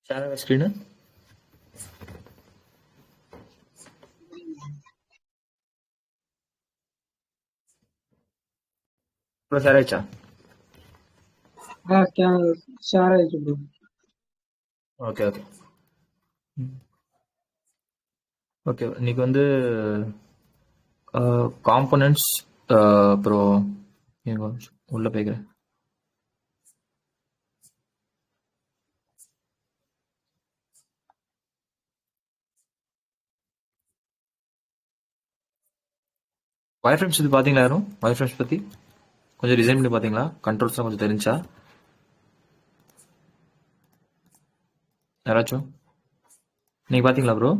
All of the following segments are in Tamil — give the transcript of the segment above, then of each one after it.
ஷேர் ஸ்க்ரீனு ப்ரோ ஷேர் ஆயிடுச்சா? ஷேர் ஆயிடுச்சு ப்ரோ. Okay okay okay. இன்னைக்கு வந்து காம்பனன்ட்ஸ் அப்புறம் எங்க உள்ள போய்க்கிறேன். வயர் ஃப்ரேம்ஸ் இது பார்த்தீங்களா? யாரும் வயர் ஃப்ரேம்ஸ் பற்றி கொஞ்சம் டிசைன் பண்ணி பார்த்தீங்களா? கண்ட்ரோல்ஸ்லாம் கொஞ்சம் தெரிஞ்சா யாராச்சும் நீங்கள் பார்த்தீங்களா ப்ரோ?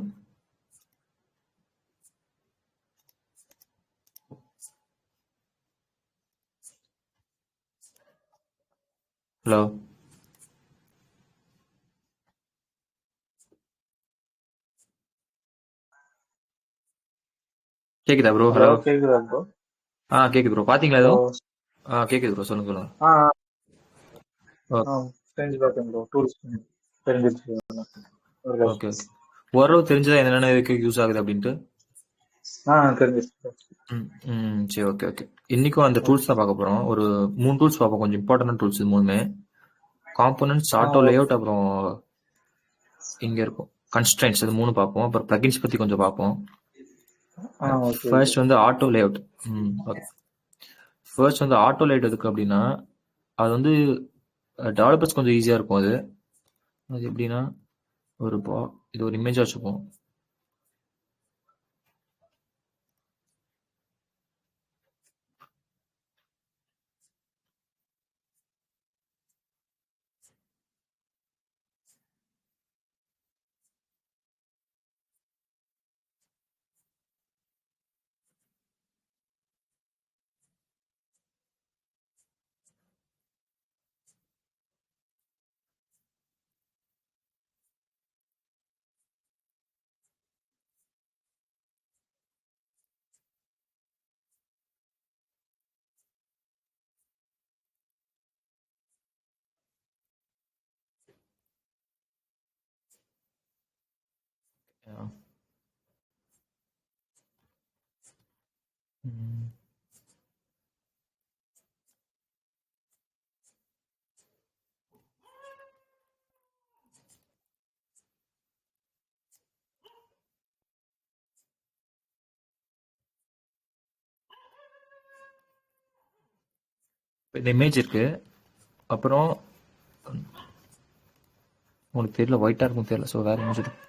ஹலோ கேக்குதா ப்ரோ? ஹலோ கேக்குதா ப்ரோ? கேக்குது ப்ரோ. பார்த்தீங்களா ஹலோ. எதுவும்? கேக்குது ப்ரோ. சொல்லுங்க சொல்லுங்க. தெரிஞ்சு பார்த்தேன் ப்ரோ. டூல்ஸ் தெரிஞ்சிருச்சு. Okay okay. ஓரளவு தெரிஞ்சதா என்னென்ன இதுக்கு யூஸ் ஆகுது அப்படின்ட்டு? தெரிஞ்சிருச்சு. சரி ஓகே ஓகே. இன்னைக்கும் அந்த டூல்ஸ் தான் பார்க்க போறோம். ஒரு 3 டூல்ஸ் பார்ப்போம். கொஞ்சம் இம்பார்ட்டன்ட் டூல்ஸ் இது மூணுமே. காம்போனன்ட்ஸ், ஆட்டோ லேஅவுட், அப்புறம் இங்க இருக்கும் கன்ஸ்ட்ரைன்ட்ஸ். இது 3 பார்ப்போம். அப்புறம் பிளகின்ஸ் பத்தி கொஞ்சம் பார்ப்போம். ஃபர்ஸ்ட் வந்து ஆட்டோ லேஅவுட். ஓகே. ஃபர்ஸ்ட் வந்து ஆட்டோ லேஅவுட் எதுக்கு அப்படின்னா, அது வந்து டெவலப்பர்ஸ் கொஞ்சம் ஈஸியா இருக்கும். அது எப்படின்னா, இது ஒரு இமேஜா வச்சுப்போம். ம். இந்த இமேஜ் இருக்கு. அப்புறம் உங்களுக்கு தெரியல, ஒயிட்டா இருக்கும் தெரியல. ஸோ வேற இமேஜ் இருக்கு.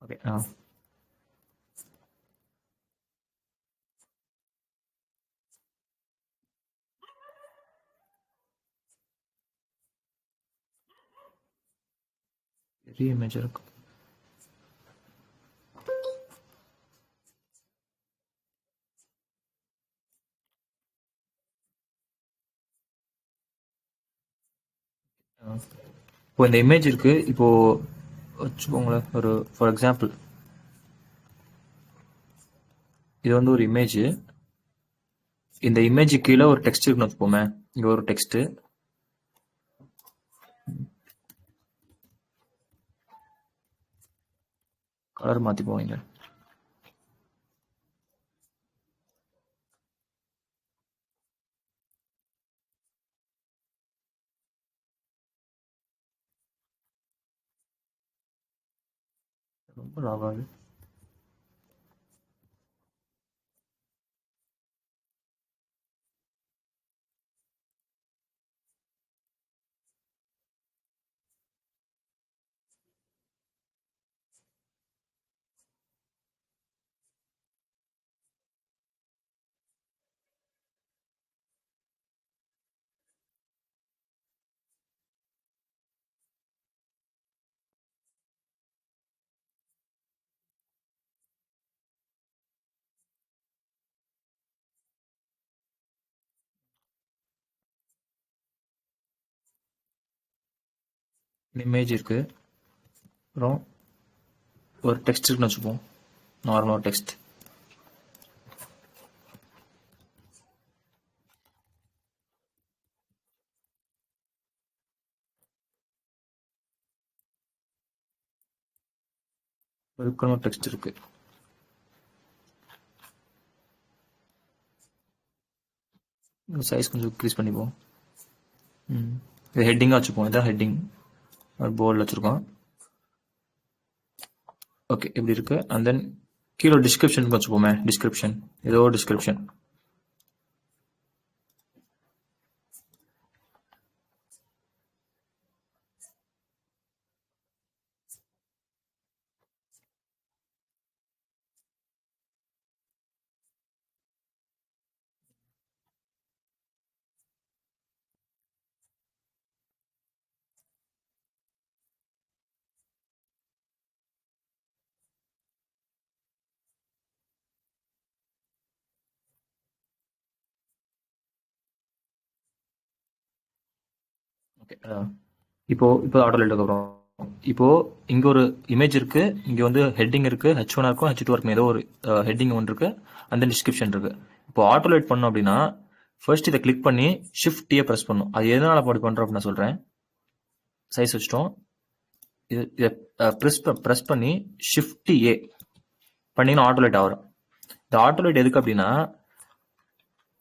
ஓகே. பெரிய இமேஜ் இருக்கு. இப்போ இந்த இமேஜ் இருக்கு. இப்போ வச்சுக்கோங்களேன், ஒரு ஃபார் எக்ஸாம்பிள் இது வந்து ஒரு இமேஜ். இந்த இமேஜ் கீழே ஒரு டெக்ஸ்ட் இருக்குன்னு வச்சுப்போமே. இங்க ஒரு டெக்ஸ்ட். கலர் மாத்தி போவீங்க. ரொம்ப லாகாது. இமேஜ் இருக்கு. அப்புறம் ஒரு டெக்ஸ்ட் இருக்குன்னு வச்சுப்போம். நார்மலாக டெக்ஸ்ட். வெல்கம் டெக்ஸ்ட் இருக்கு. சைஸ் கொஞ்சம் இன்க்ரீஸ் பண்ணிப்போம். இது ஹெட்டிங்காக வச்சுப்போம். இதான் ஹெட்டிங். ஒரு போர்டில் வச்சுருக்கோம். ஓகே, இப்படி இருக்கு. அண்ட் தென் கீழே டிஸ்கிரிப்ஷன் வச்சுப்போமே. டிஸ்கிரிப்ஷன், ஏதோ டிஸ்கிரிப்ஷன். ஓகே, இப்போ ஆட்டோ லைட்டுக்கு அப்புறம் இப்போ இங்க ஒரு இமேஜ் இருக்கு. இங்க வந்து ஹெட்டிங் இருக்கு. H1 இருக்கும், H2 இருக்கும். ஏதோ ஒரு ஹெட்டிங் ஒன்று இருக்கு. அந்த டிஸ்கிரிப்ஷன் இருக்கு. இப்போ ஆட்டோ லைட் பண்ணோம் அப்படின்னா ஃபர்ஸ்ட் இதை கிளிக் பண்ணி ஷிஃப்ட் டீயை ப்ரெஸ் பண்ணும். அது எதனால அப்படி பண்றோம் அப்படின்னு நான் சொல்றேன். சைஸ் வச்சிட்டோம். இதை ப்ரெஸ் பண்ணி ஷிஃப்ட் ஏ பண்ணீங்கன்னா ஆட்டோ லைட் ஆகும். இந்த ஆட்டோ லைட் எதுக்கு அப்படின்னா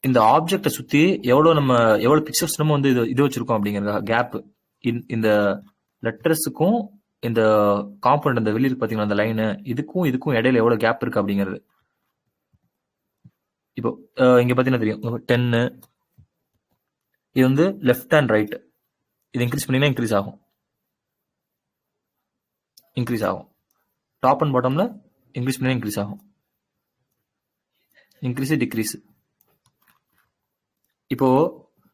இந்த ஆப்ஜெக்டை சுத்தி எவ்வளவு பிக்சர்ஸ் நம்ம வந்து இது வச்சிருக்கோம் அப்படிங்கிறதா கேப். இந்த லெட்டர்ஸுக்கும் இந்த காம்பவுண்ட் அந்த வெளியில பாத்தீங்கன்னா அந்த லைனு இதுக்கும் இடையில எவ்வளவு கேப் இருக்கு அப்படிங்கிறது. இப்போ இங்க பாத்தீங்கன்னா தெரியும் 10. இது வந்து லெஃப்ட் அண்ட் ரைட். இது இன்க்ரீஸ் பண்ணீங்கன்னா இன்க்ரீஸ் ஆகும். டாப் அண்ட் பாட்டம்ல இன்க்ரீஸ் பண்ணீங்கன்னா இன்க்ரீஸ் ஆகும். Increase degrees. இப்போ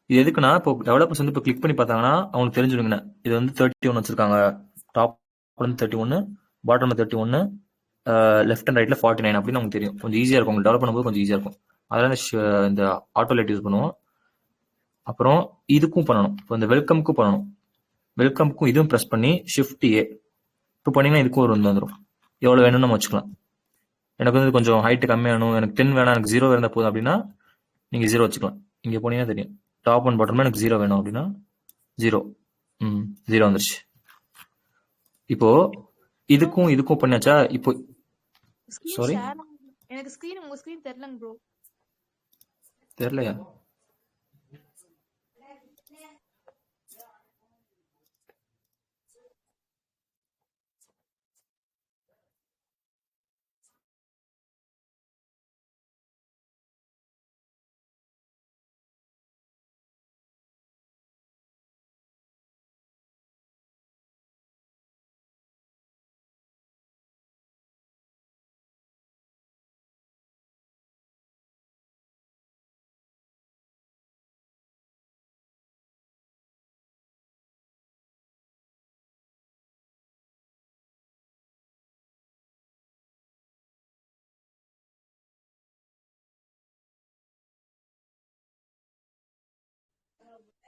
இது எதுக்குன்னா இப்போ டெவலப்பர்ஸ் வந்து இப்போ கிளிக் பண்ணி பார்த்தாங்கன்னா அவங்களுக்கு தெரிஞ்சுடுங்கண்ணா இது வந்து 31 வச்சிருக்காங்க. டாப் வந்து 31, பாட்டம்ல 31, லெஃப்ட் அண்ட் ரைட்ல 49 அப்படின்னு நமக்கு தெரியும். கொஞ்சம் ஈஸியா இருக்கும். உங்களுக்கு டெவலப் பண்ணும்போது கொஞ்சம் ஈஸியா இருக்கும். அதனால இந்த ஆட்டோ லைட் யூஸ் பண்ணுவோம். அப்புறம் இதுக்கும் பண்ணணும். இப்போ இந்த வெல்கம்க்கும் பண்ணணும். வெல்கம்க்கும் இதுவும் ப்ரெஸ் பண்ணி ஷிஃப்ட் ஏ இப்போ பண்ணீங்கன்னா இதுக்கும் ஒரு வந்துடும். எவ்வளவு வேணும்னு நம்ம வச்சுக்கலாம். எனக்கு வந்து கொஞ்சம் ஹைட் கம்மியாகணும், எனக்கு 10 வேணாம், எனக்கு 0 இருந்தால் போதும் அப்படின்னா நீங்க 0 வச்சுக்கலாம். இங்க போனீங்கன்னா தெரியும். டாப் அண்ட் பாட்டம்ல எனக்கு 0 வேணும் அப்படின்னா 0. 0 வந்துருச்சு. இப்போ இதுக்கும் பண்ணியாச்சா? இப்போ சாரி, எனக்கு ஸ்கிரீன் உங்க ஸ்கிரீன் தெரியலங்க ப்ரோ. தெரியலையா?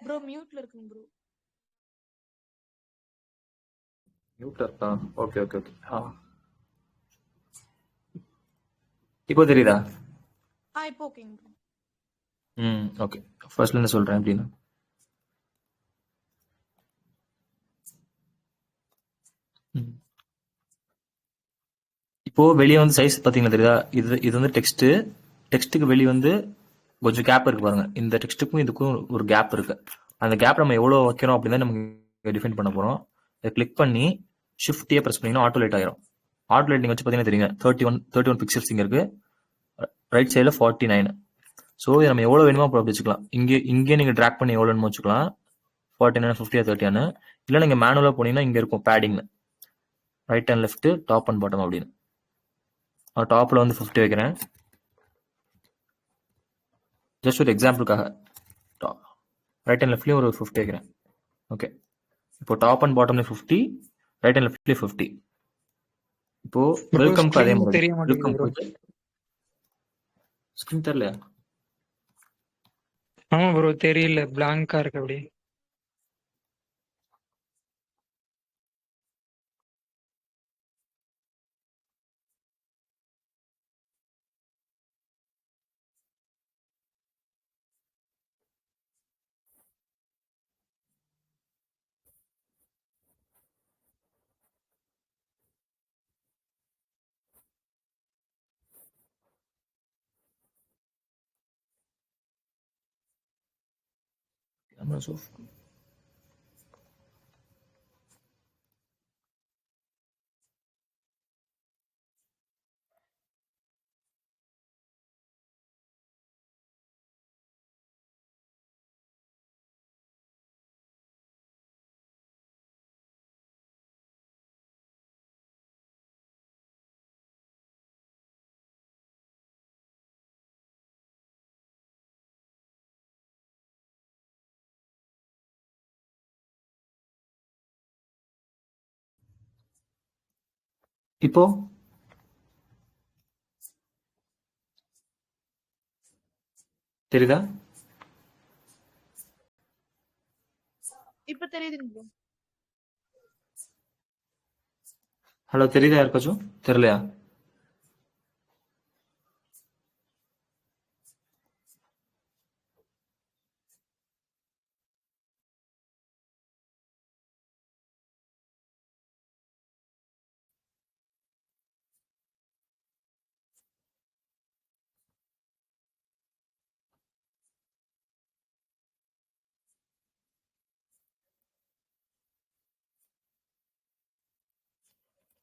ப்ரோ மியூட்ல இருக்குங்க ப்ரோ. மியூட்ல இருக்கா? Okay okay okay. இப்போ தெரியுதா? இப்போ ஓகேங்க ப்ரோ. ஓகே. ஃபர்ஸ்ட்ல இருந்து சொல்றேன் அப்படின்னா இப்போ வெளியே வந்து சைஸ் பாத்தீங்கன்னா தெரியுதா? இது வந்து டெக்ஸ்ட்டுக்கு வெளியே வந்து கொஞ்சம் கேப் இருக்கு பாருங்க. இந்த டெக்ஸ்ட்டுக்கும் இதுக்கும் ஒரு கேப் இருக்கு. அந்த கேப் நம்ம எவ்வளவு வைக்கிறோம் அப்படின்னு நம்ம டிஃபைன் பண்ண போறோம். இதை கிளிக் பண்ணி ஷிஃப்ட் பிரஸ் பண்ணீங்கன்னா ஆட்டோ லைட் ஆயிரும். ஆட்டோ லைட் நீங்க வச்சு பாத்தீங்கன்னா தெரியுங்க 31 பிக்சல்ஸ் இங்க இருக்கு. ரைட் சைடுல 49. ஸோ இது நம்ம எவ்வளவு வேணுமோ அப்படி வச்சுக்கலாம். இங்கே நீங்க ட்ராக் பண்ணி எவ்வளவு வேணுமோ வச்சுக்கலாம். 49, 50, 30. இல்லை நீங்க மேனுவலா போனீங்கன்னா இங்க இருக்கும் padding, right and left, top and bottom அப்படின்னு. டாப்ல வந்து 50 வைக்கிறேன். ஜஸ்ட் ஒரு எக்ஸாம்பிளுக்காக ரைட் அண்ட் லெஃப்ட்லயும் ஒரு 50 வைக்கிறேன். ஓகே. இப்போ டாப் அண்ட் பாட்டம்ல 50, ரைட் அண்ட் லெஃப்ட்லயும் 50. இப்போ வெல்கம்க்கு அதே மாதிரி தெரிய வெல்கம் மாட்டேங்குது ப்ரோ. போயிட்டு ஸ்கிரீன் தெரியலையா? ஆமா ப்ரோ, தெரியல, பிளாங்கா இருக்கு அப்படி. இப்போ தெரியுதா? இப்ப தெரியுதுங்க ப்ரோ. ஹலோ, தெரியுதா யாருக்காச்சும்? தெரியலையா?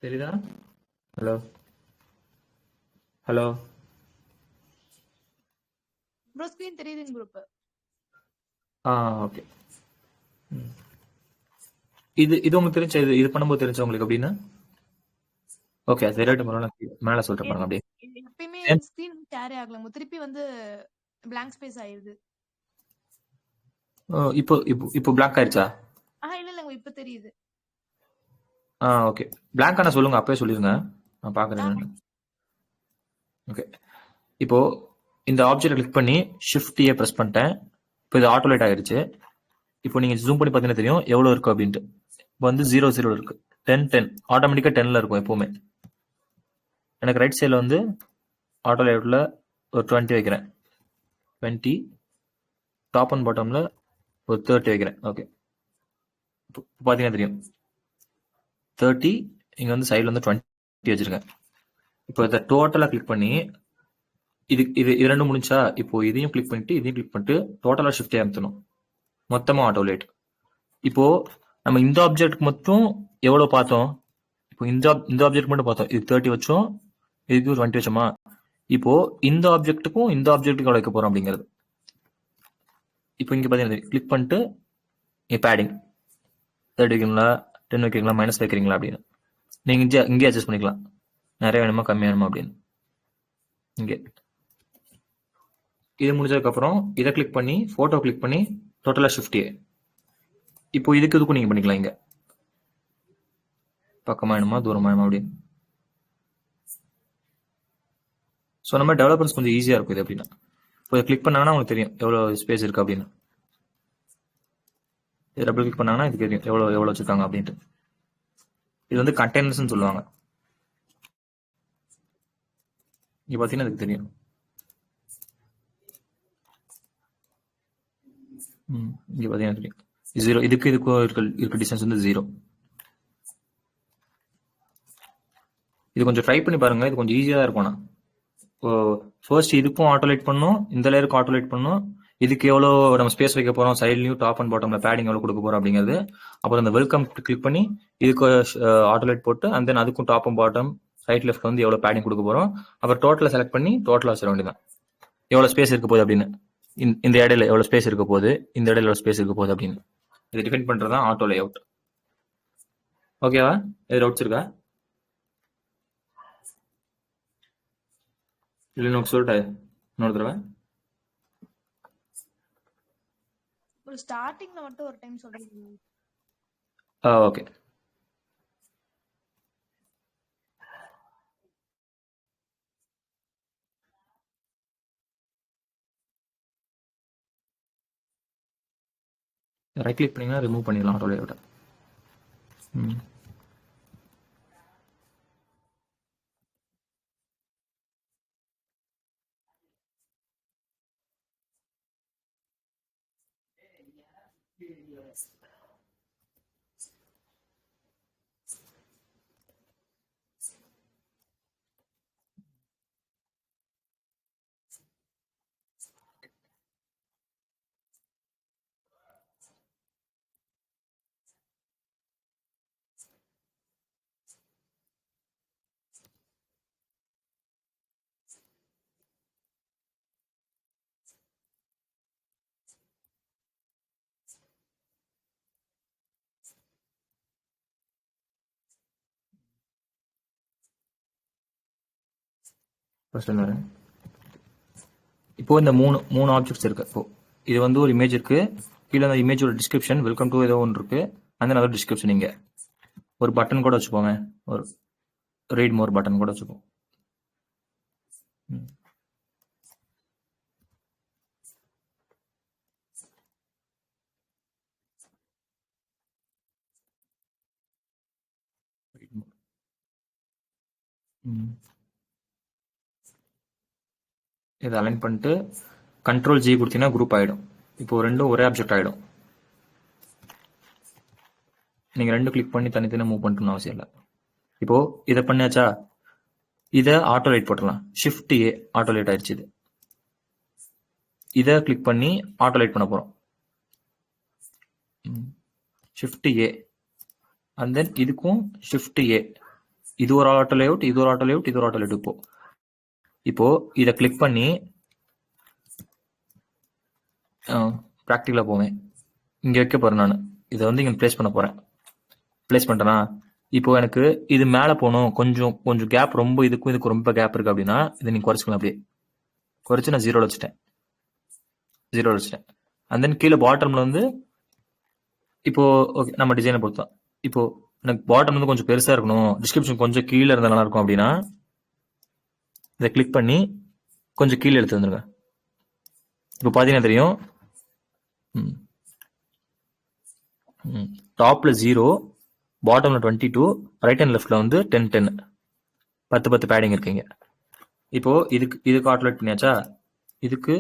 தெரியுதா? ஹலோ ஹலோ ப்ரோ ஸ்கிரீன் தெரியுதுங்க ப்ரோ இப்ப. ஓகே. இது உங்களுக்கு தெரிஞ்ச இது பண்ணும்போது தெரிஞ்ச உங்களுக்கு அப்படின்னு. ஓகே, அது ரிலேட் மேல சொல்லிட்டு பாருங்க அப்படியே. எப்பயுமே Same. ஸ்கிரீன் ஷேரே ஆகலங்க. திருப்பி வந்து பிளாங்க் ஸ்பேஸ் ஆயிருது. இப்போ இப்போ இப்போ பிளாங்க் ஆயிடுச்சா? இல்ல இல்லங்க இப்ப தெரியுது. ஓகே. பிளாங்க் ஆனா சொல்லுங்க, அப்பவே சொல்லிருங்க, நான் பாக்குறேன். ஓகே. இப்போ இந்த ஆப்ஜெக்ட் கிளிக் பண்ணி ஷிஃப்ட் ஏ பிரஸ் பண்ணிட்டேன். இப்போ இது ஆட்டோலேட் ஆயிருச்சு. இப்போ நீங்க ஜூம் பண்ணி பார்த்தீங்கன்னா தெரியும் எவ்வளவு இருக்கு அப்படின்ட்டு. இப்போ வந்து 0 இருக்கு, 10 ஆட்டோமேட்டிக்கா 10ல இருக்கும் எப்பவுமே. எனக்கு ரைட் சைடில் வந்து ஆட்டோலேட்டில் ஒரு 20 வைக்கிறேன். 20 டாப் அண்ட் பாட்டம்ல ஒரு 30 வைக்கிறேன். ஓகே. இப்போ பார்த்தீங்கன்னா தெரியும் 30, இங்க வந்து சைடில் வந்து 20 வச்சிருக்கேன். இப்போ இதை டோட்டலாக கிளிக் பண்ணி இது ரெண்டும் முடிஞ்சா இப்போ இதையும் கிளிக் பண்ணிட்டு இதையும் கிளிக் பண்ணிட்டு டோட்டலா ஷிஃப்ட் அமுத்தணும், மொத்தமா ஆட்டோலேட். இப்போ நம்ம இந்த ஆப்ஜெக்ட் மட்டும் எவ்வளவு பார்த்தோம்? இப்போ இந்த ஆப்ஜெக்ட் மட்டும் பார்த்தோம், இது 30 வச்சோம், இதுக்கு 20 வச்சோமா? இப்போ இந்த ஆப்ஜெக்ட்டுக்கும் இந்த ஆப்ஜெக்ட்டுக்கும் எவ்வளவு வைக்க போறோம் அப்படிங்கிறது. இப்போ இங்க பாத்தீங்கன்னா கிளிக் பண்ணிட்டு பேடிங் 30 வைக்கிறீங்களா, 10 வைக்கிறீங்களா, மைனஸ் வைக்கிறீங்களா அப்படின்னு நீங்க இங்கே அட்ஜஸ்ட் பண்ணிக்கலாம், நிறைய வேணுமா கம்மியா வேணுமா அப்படின்னு. இங்கே இது முடிஞ்சதுக்கு அப்புறம் இதை கிளிக் பண்ணி போட்டோ கிளிக் பண்ணி டோட்டலா ஷிஃப்ட். இப்போ இதுக்கும் நீங்க பண்ணிக்கலாம், இங்க பக்கமா வேணுமா தூரமா வேணுமா அப்படின்னு. ஸோ நம்ம டெவலப்பர்ஸ் கொஞ்சம் ஈஸியா இருக்கும் இது அப்படின்னா. இப்போ கிளிக் பண்ணாங்கன்னா உங்களுக்கு தெரியும் எவ்வளவு ஸ்பேஸ் இருக்கு அப்படின்னு. இது டபுள் கிளிக் பண்ணாங்கன்னா இது தெரியும் எவ்வளவு வச்சிருக்காங்க அப்படின்ட்டு. இது வந்து கண்டெய்னர்ஸ் சொல்லுவாங்க. இங்க பாத்தீங்கன்னா இதுக்கு தெரியும். இங்க பாத்தீங்கன்னா தெரியும் 0. இதுக்கும் இருக்க டிஸ்டன்ஸ் வந்து 0. இது கொஞ்சம் ட்ரை பண்ணி பாருங்க, இது கொஞ்சம் ஈஸியா தான் இருக்கும். ஃபர்ஸ்ட் இதுக்கும் ஆட்டோலேட் பண்ணும், இந்த லேயருக்கும் ஆட்டோலேட் பண்ணும், இதுக்கு எவ்வளவு நம்ம ஸ்பேஸ் வைக்க போறோம், சைட்லயும் டாப் அண்ட் பாட்டம்ல பேடிங் எவ்வளவு கொடுக்க போறோம் அப்படிங்கிறது. அப்புறம் இந்த வெல்கம் கிளிக் பண்ணி இதுக்கு ஆட்டோலேட் போட்டு அண்ட் தென் அதுக்கும் top and bottom right left வந்து எவ்வளவு பேடிங் கொடுக்க போறோம். அப்புறம் டோட்டலை செலக்ட் பண்ணி டோட்டலா வச்சிட வேண்டியதான் எவ்வளவு ஸ்பேஸ் இருக்க போகுது அப்படின்னு. இந்த இடையில எவ்வளவு ஸ்பேஸ் இருக்க போகுது, இந்த இடையில எவ்வளவு ஸ்பேஸ் இருக்க போகுது அப்படின்னு இது டிஃபைன் பண்றதுதான் ஆட்டோ லே அவுட். ஓகேவா? இது டவுட்ஸ் இருக்கா? இல்லை நோட் சொல்லிட்டு இன்னொரு தடவை. ஒரு ஸ்டார்டிங்ல மட்டும் ஒரு டைம் சொல்லுங்க. ஓகே. ரைட் கிளிக் பண்ணீங்கன்னா ரிமூவ் பண்ணிடலாம் ஆட்டோ லேஅவுட். ஃபர்ஸ்ட் வந்து இப்போ இந்த மூணு ஆப்ஜெக்ட்ஸ் இருக்கு. இப்போ இது வந்து ஒரு இமேஜ் இருக்கு, கீழே அந்த இமேஜோட டிஸ்கிரிப்ஷன் வெல்கம் டு ஏதோ ஒன்று இருக்கு, அந்த அதோட டிஸ்கிரிப்ஷன் இங்க ஒரு பட்டன் கூட வச்சுப்போங்க, ஒரு ரீட் மோர் பட்டன் கூட வச்சுப்போம். இதை அலைன் பண்ணிட்டு கண்ட்ரோல் ஜி கொடுத்தீங்கன்னா குரூப் ஆயிடும். இப்போ ரெண்டும் ஒரே ஆப்ஜெக்ட் ஆயிடும். நீங்க ரெண்டும் கிளிக் பண்ணி தனித்தனியாக மூவ் பண்ணணும்னு அவசியம் இல்லை. இப்போ இதை பண்ணியாச்சா, இதை ஆட்டோ லைட் போட்டுடலாம். ஷிஃப்ட் ஏ ஆட்டோ லைட் ஆயிடுச்சு. இதை கிளிக் பண்ணி ஆட்டோ லைட் பண்ண போறோம். ஷிஃப்ட் ஏ அண்ட் தென் இதுக்கும் ஷிஃப்ட் ஏ. இது ஒரு ஆட்டோ லேஅவுட், இது ஒரு ஆட்டோ லேஅவுட், இது ஒரு ஆட்டோ லேஅவுட். இப்போ இதை கிளிக் பண்ணி ப்ராக்டிக்கலா போவேன். இங்க வைக்க போறேன் நான். இதை வந்து இங்க பிளேஸ் பண்ண போறேன். பிளேஸ் பண்ணிட்டேனா, இப்போ எனக்கு இது மேல போகணும், கொஞ்சம் கேப், ரொம்ப இதுக்கும் ரொம்ப கேப் இருக்கு அப்படின்னா இதை நீங்க குறைச்சிக்கலாம். அப்படியே குறைச்சு நான் 0 வச்சுட்டேன். அண்ட் தென் கீழே பாட்டம்ல வந்து இப்போ ஓகே நம்ம டிசைனை பொறுத்தோம். இப்போ எனக்கு பாட்டம் வந்து கொஞ்சம் பெருசா இருக்கணும், டிஸ்கிரிப்ஷன் கொஞ்சம் கீழே இருந்தா நல்லா இருக்கும் அப்படின்னா இதை கிளிக் பண்ணி கொஞ்சம் கீழே எடுத்து வந்துருங்க. இப்போ பாத்தீங்கன்னா தெரியும், டாப்ல 0, பாட்டம்ல 22, ரைட் அண்ட் லெஃப்ட்ல வந்து 10 10 பேடிங் இருக்குங்க. இப்போ இதுக்கு ஆட்டோலேட் பண்ணியாச்சா, இதுக்கு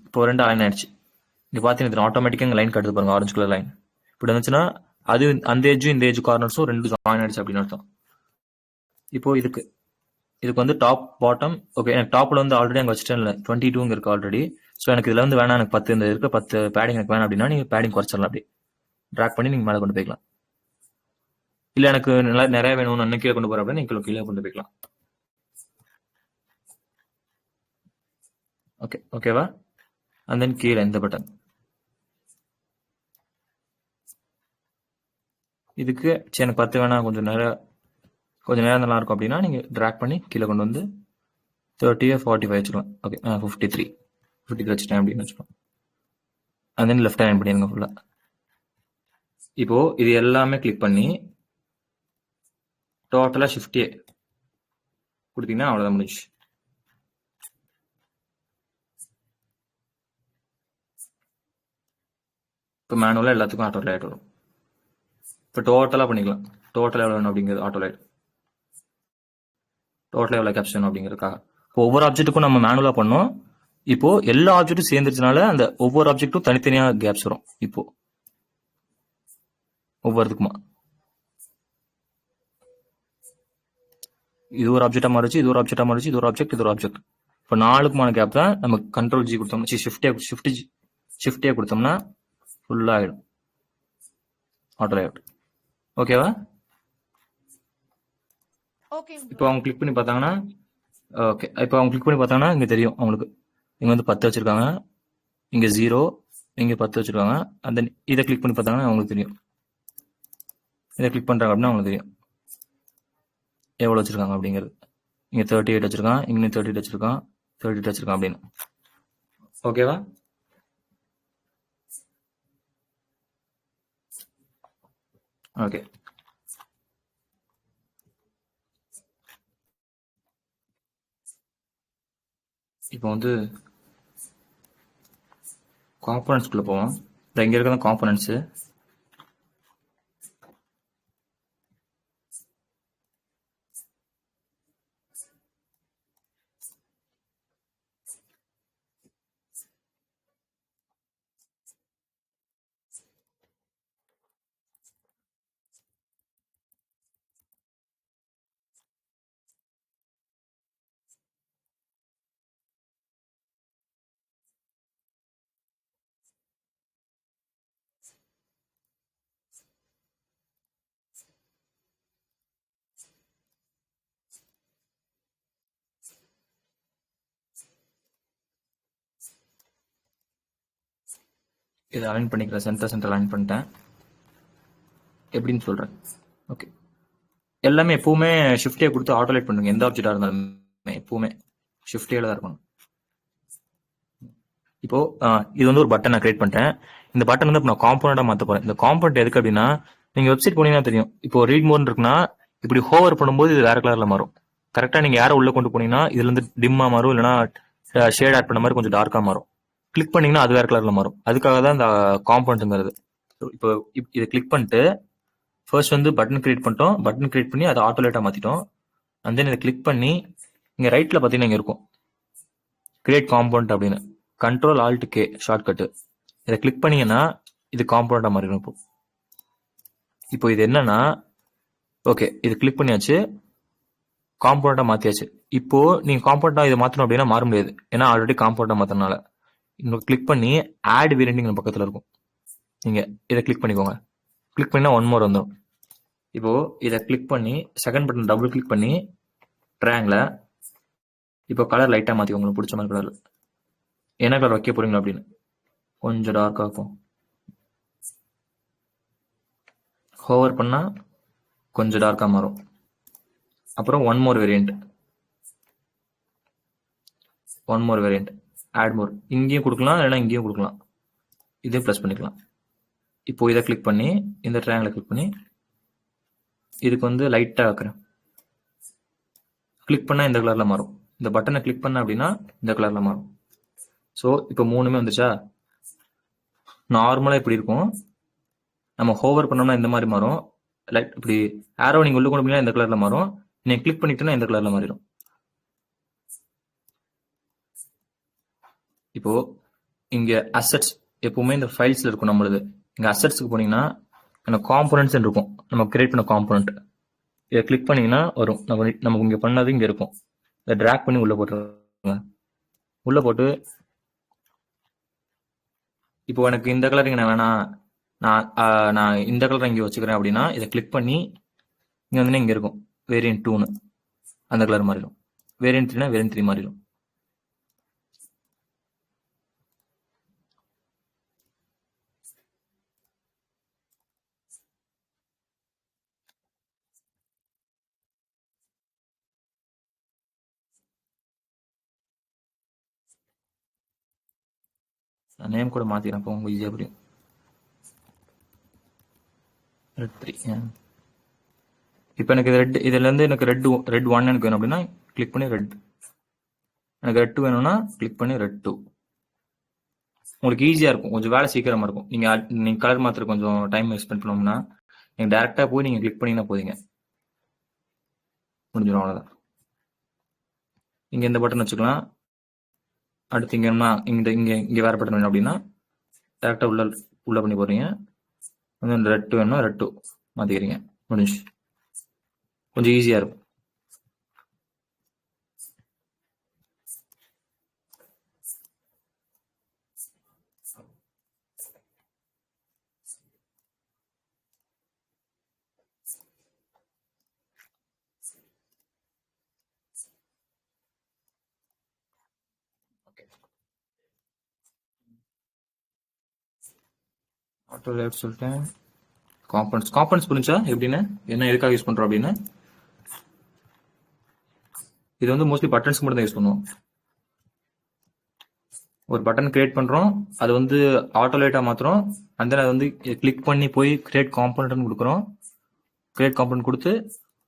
இப்போ 2 அலைன் ஆயிடுச்சு. இங்க பாத்தீங்கன்னா ஆட்டோமேட்டிக்கா லைன் கட்டுது பாருங்க, ஆரஞ்சு கலர் லைன். இப்படி வந்துச்சுன்னா அது அந்த ஏஜும் இந்த ஏஜ் கார்னர்ஸும் 2 ஜாயின் ஆயிடுச்சு அப்படின்னு அர்த்தம். இப்போ இதுக்கு வந்து டாப் பாட்டம் ஓகே. எனக்கு டாப்ல வந்து ஆல்ரெடி அங்கே வச்சுட்டேன், 22 இருக்கு ஆல்ரெடி. ஸோ எனக்கு இதுல வந்து வேணாம், எனக்கு 10 இந்த இருக்க 10 பேடிங் எனக்கு வேணாம் அப்படின்னா நீங்க பேடிங் குறைச்சிடலாம். அப்படி ட்ராக் பண்ணி நீங்க மேலே கொண்டு போய்க்கலாம். இல்ல எனக்கு நிறைய வேணும், நான் கீழே கொண்டு போறேன் அப்படின்னா நீங்க கீழே கொண்டு போய்க்கலாம். ஓகேவா? அண்ட் தென் கீழே இந்த பட்டன் இதுக்கு எனக்கு 10 வேணாம், கொஞ்சம் நேரம் நல்லா இருக்கும் அப்படின்னா நீங்க ட்ராக் பண்ணி கீழே கொண்டு வந்து 30 45 வச்சுக்கலாம். ஓகே 53 வச்சுட்டேன் அப்படின்னு வச்சுக்கலாம். அண்ட் தென் லெஃப்ட் ஹேண்ட் பண்ணிடுங்க ஃபுல்லா. இப்போ இது எல்லாமே கிளிக் பண்ணி டோட்டலா ஷிஃப்ட் ஏ கொடுத்தீங்கன்னா அவ்வளவுதான், முடிச்சு. இப்போ மேனுவலா எல்லாத்துக்கும் ஆட்டோ லைட் வரும். இப்போ டோட்டலா பண்ணிக்கலாம். டோட்டல் எவ்வளவு வேணும் அப்படிங்கிறது ஆட்டோ லைட், டோட்டல் எவ்வளவு கேப்ஷன் அப்படிங்கிறதுக்காக. இப்போ ஒவ்வொரு ஆப்ஜெக்ட்டுக்கும் நம்ம மேனுவலா பண்ணோம். இப்போ எல்லா ஆப்ஜெக்ட்டும் சேர்ந்துருச்சுனால அந்த ஒவ்வொரு ஆப்ஜெக்ட்டும் தனித்தனியா கேப்ஸ் வரும். இப்போ ஒவ்வொருத்துக்குமா இது ஒரு ஆப்ஜெக்டா மாறிச்சு, இது ஒரு ஆப்ஜெக்டா மாறிச்சு, இது ஒரு ஆப்ஜெக்ட், இது ஒரு ஆப்ஜெக்ட். இப்போ 4க்குமான கேப் தான் நம்ம கண்ட்ரோல் ஜி கொடுத்தோம்னா, ஷிஃப்டே கொடுத்தோம்னா ஃபுல்லா ஆயிடும் ஆட்டோ லேஅவுட். ஓகேவா? இப்போ அவங்க கிளிக் பண்ணி பார்த்தாங்கன்னா ஓகே. இப்போ அவங்க கிளிக் பண்ணி பார்த்தாங்கன்னா இங்க தெரியும் அவங்களுக்கு, இங்க வந்து 10 வச்சிருக்காங்க, இங்க 0, இங்க 10 வச்சிருக்காங்க. அந்த இதை கிளிக் பண்ணி பார்த்தாங்கன்னா அவங்களுக்கு தெரியும். இதை கிளிக் பண்றாங்க அப்படின்னா அவங்களுக்கு தெரியும் எவ்வளவு வச்சிருக்காங்க அப்படிங்கிறது. இங்க 38 வச்சிருக்கான், இங்க 38 வச்சிருக்கான், 38 வச்சிருக்கான் அப்படின்னு. ஓகேவா? ஓகே. இப்போ வந்து காம்பனன்ட்ஸ்குள்ள போவோம். இங்க இருக்கிற காம்பனன்ட்ஸ் இதை அலைன் பண்ணிக்கிறேன். சென்டர் அலைன் பண்ணிட்டேன். எப்படின்னு சொல்றேன். ஓகே. எல்லாமே எப்பவுமே ஷிஃப்டே கொடுத்து ஆட்டோலேட் பண்ணுங்க. எந்த ஆப்ஜெக்டா இருந்தாலுமே எப்பவுமே ஷிஃப்டேல தான் இருக்கணும். இப்போ இது வந்து ஒரு பட்டன் நான் கிரியேட் பண்ணிட்டேன். இந்த பட்டன் வந்து நான் காம்பனண்டா மாத்த போறேன். இந்த காம்பனண்ட் எதுக்கு அப்படின்னா, நீங்க வெப்சைட் போனீங்கன்னா தெரியும். இப்போ ரீட் மோட் இருக்குன்னா இப்படி ஹோவர் பண்ணும்போது இது வேற கலர்ல மாறும். கரெக்டா நீங்க யாரை உள்ள கொண்டு போனீங்கன்னா இதுல இருந்து டிம்மா மாறும், இல்லைன்னா ஷேட் ஆட் பண்ண மாதிரி கொஞ்சம் டார்க்கா மாறும். கிளிக் பண்ணீங்கன்னா அது வேற கலர்ல மாறும். அதுக்காக தான் இந்த காம்பனண்ட்ங்கிறது. இப்போ இதை கிளிக் பண்ணிட்டு ஃபர்ஸ்ட் வந்து பட்டன் கிரியேட் பண்ணிட்டோம். பட்டன் கிரியேட் பண்ணி அதை ஆட்டோலேட்டா மாத்திட்டோம். அண்ட் தென் இதை கிளிக் பண்ணி இங்க ரைட்ல பாத்தீங்கன்னா இங்க இருக்கும் கிரியேட் காம்பவுண்ட் அப்படின்னு. Control alt K shortcut. இதை கிளிக் பண்ணீங்கன்னா இது காம்பவுண்டா மாறிடும். இப்போ இது என்னன்னா, ஓகே இது கிளிக் பண்ணியாச்சு, காம்பவுண்டா மாத்தியாச்சு. இப்போ நீங்க காம்பவுண்டா இதை மாத்தணும் அப்படின்னா மாற முடியாது, ஏன்னா ஆல்ரெடி காம்பவுண்டா மாத்தினால. இன்னும் கிளிக் பண்ணி ஆட் வேரியன்ட் பக்கத்துல இருக்கும். நீங்க இதை கிளிக் பண்ணிக்கோங்க. கிளிக் பண்ணா ஒன் மோர் வந்துடும். இப்போ இதை கிளிக் பண்ணி செகண்ட் பட்டன் டபுள் கிளிக் பண்ணி ட்ரையாங்கிள இப்போ கலர் லைட்டா மாத்திக்கோங்க, உங்களுக்கு பிடிச்ச மாதிரி கலர். என்ன கலர் வைக்க போறீங்களா அப்படின்னு கொஞ்சம் டார்க்கா இருக்கும். ஹோவர் பண்ணா கொஞ்சம் டார்க்கா மாறும். அப்புறம் one more variant add more. இங்கேயும் கொடுக்கலாம், இல்லைன்னா இங்கேயும் கொடுக்கலாம். இதே ப்ளஸ் பண்ணிக்கலாம். இப்போ இதை கிளிக் பண்ணி இந்த ட்ரையாங்கிளை கிளிக் பண்ணி இதுக்கு வந்து லைட்டா வைக்கிறேன். கிளிக் பண்ணா இந்த கலர்ல மாறும். இந்த பட்டனை கிளிக் பண்ண அப்படின்னா இந்த கலர்ல மாறும். ஸோ இப்போ மூணுமே வந்துச்சா. நார்மலா இப்படி இருக்கும். நம்ம ஹோவர் பண்ணோம்னா இந்த மாதிரி மாறும். லைட் இப்படி ஆரோ நீங்க உள்ள கொண்டு போனீங்கன்னா இந்த கலர்ல மாறும். நீங்க கிளிக் பண்ணிட்டீங்கன்னா இந்த கலர்ல மாறிடும். இப்போ இங்க அசெட்ஸ் எப்பவுமே இந்த ஃபைல்ஸ்ல இருக்கும் நம்மளுது. இங்க அசெட்ஸ்க்கு போனீங்கன்னா காம்பனன்ட்ஸ் இருக்கும், நம்ம கிரியேட் பண்ண காம்பனன்ட். இதை கிளிக் பண்ணீங்கன்னா வரும். நமக்கு இங்க பண்ணது இங்க இருக்கும். இதை டிராக் பண்ணி உள்ள போட்டுருங்க. உள்ள போட்டு இப்போ எனக்கு இந்த கலர் இங்க நான் வேணாம், நான் இந்த கலர் இங்க வச்சுக்கிறேன் அப்படின்னா இதை கிளிக் பண்ணி இங்க வந்து இங்க இருக்கும் வேரியன்ட் 2ன்னு அந்த கலர் மாறிடும். வேரியன்ட் 3னா வேரியன்ட் 3 மாறிடும். நேம் கூட மாத்திக்கிறேன், அப்போ உங்களுக்கு ஈஸியா புரியும். ரெட் 3. இப்போ எனக்கு ரெட், இதுல இருந்து எனக்கு ரெட் 1 எனக்கு வேணும் அப்படின்னா கிளிக் பண்ணி ரெட். எனக்கு ரெட் 2 வேணும்னா கிளிக் பண்ணி ரெட் 2. உங்களுக்கு ஈஸியா இருக்கும், கொஞ்சம் வேலை சீக்கிரமா இருக்கும். நீங்க கலர் மாத்திர கொஞ்சம் டைம் எக்ஸ்பெண்ட் பண்ணோம்னா நீங்க டேரக்டா போய் நீங்க கிளிக் பண்ணீங்கன்னா போதுங்க, முடிஞ்சிடும். அவ்வளவுதான். இங்க இந்த பட்டன் வச்சுக்கலாம். அடுத்து இங்க என்ன, இங்க இங்க இங்க வேற பட்டன் வேணும் அப்படின்னா டேரக்டா உள்ள பண்ணி போறீங்க. வந்து ரெட் 2 வேணும்னா ரெட் 2 மாத்திக்கிறீங்க, முடிஞ்சு. கொஞ்சம் ஈஸியா இருக்கும். ஆட்டோ லேஅவுட் சொல்லிட்டேன். காம்பனன்ட்ஸ் புரிஞ்சா எப்படின்னு, என்ன எதுக்காக யூஸ் பண்றோம் அப்படின்னு. இது வந்து மோஸ்ட்லி பட்டன்ஸ்க்கு மட்டும் தான் யூஸ் பண்ணுவோம். ஒரு பட்டன் கிரியேட் பண்றோம், அது வந்து ஆட்டோலேட்டா மாத்துறோம். அந்த அதை வந்து கிளிக் பண்ணி போய் கிரியேட் காம்பனன்ட் கொடுக்குறோம். கிரியேட் காம்பனன்ட் கொடுத்து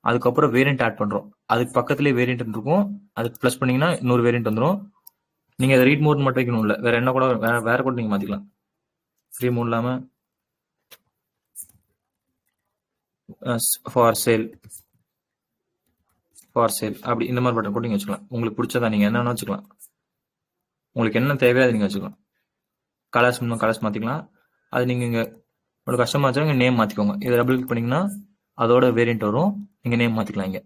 அதுக்கப்புறம் வேரியன்ட் ஆட் பண்றோம். அதுக்கு பக்கத்துலேயே வேரியன்ட் இருக்கும், அதுக்கு பிளஸ் பண்ணீங்கன்னா இன்னொரு வேரியன்ட் வந்துடும். நீங்க அதை ரீட் மோட் மட்டும் வைக்கணும், இல்ல வேற என்ன கூட வேற கூட நீங்க மாத்திக்கலாம். ஃப்ரீ மோட் இல்லாம ஃபார் சேல் அப்படி இந்த மாதிரி பட்டன் கூட நீங்க வச்சுக்கலாம். உங்களுக்கு பிடிச்சதா நீங்க என்ன வேணா வச்சுக்கலாம். உங்களுக்கு என்ன தேவையோ அதை நீங்க வச்சுக்கலாம். கலர்ஸ் மாத்திக்கலாம். அது நீங்க இங்க ஒரு கஷ்டமா வச்சா நேம் மாத்திக்கோங்க. இதை டபுள் கிளிக் பண்ணீங்கன்னா அதோட வேரியன்ட் வரும், நீங்க நேம் மாத்திக்கலாம். இங்க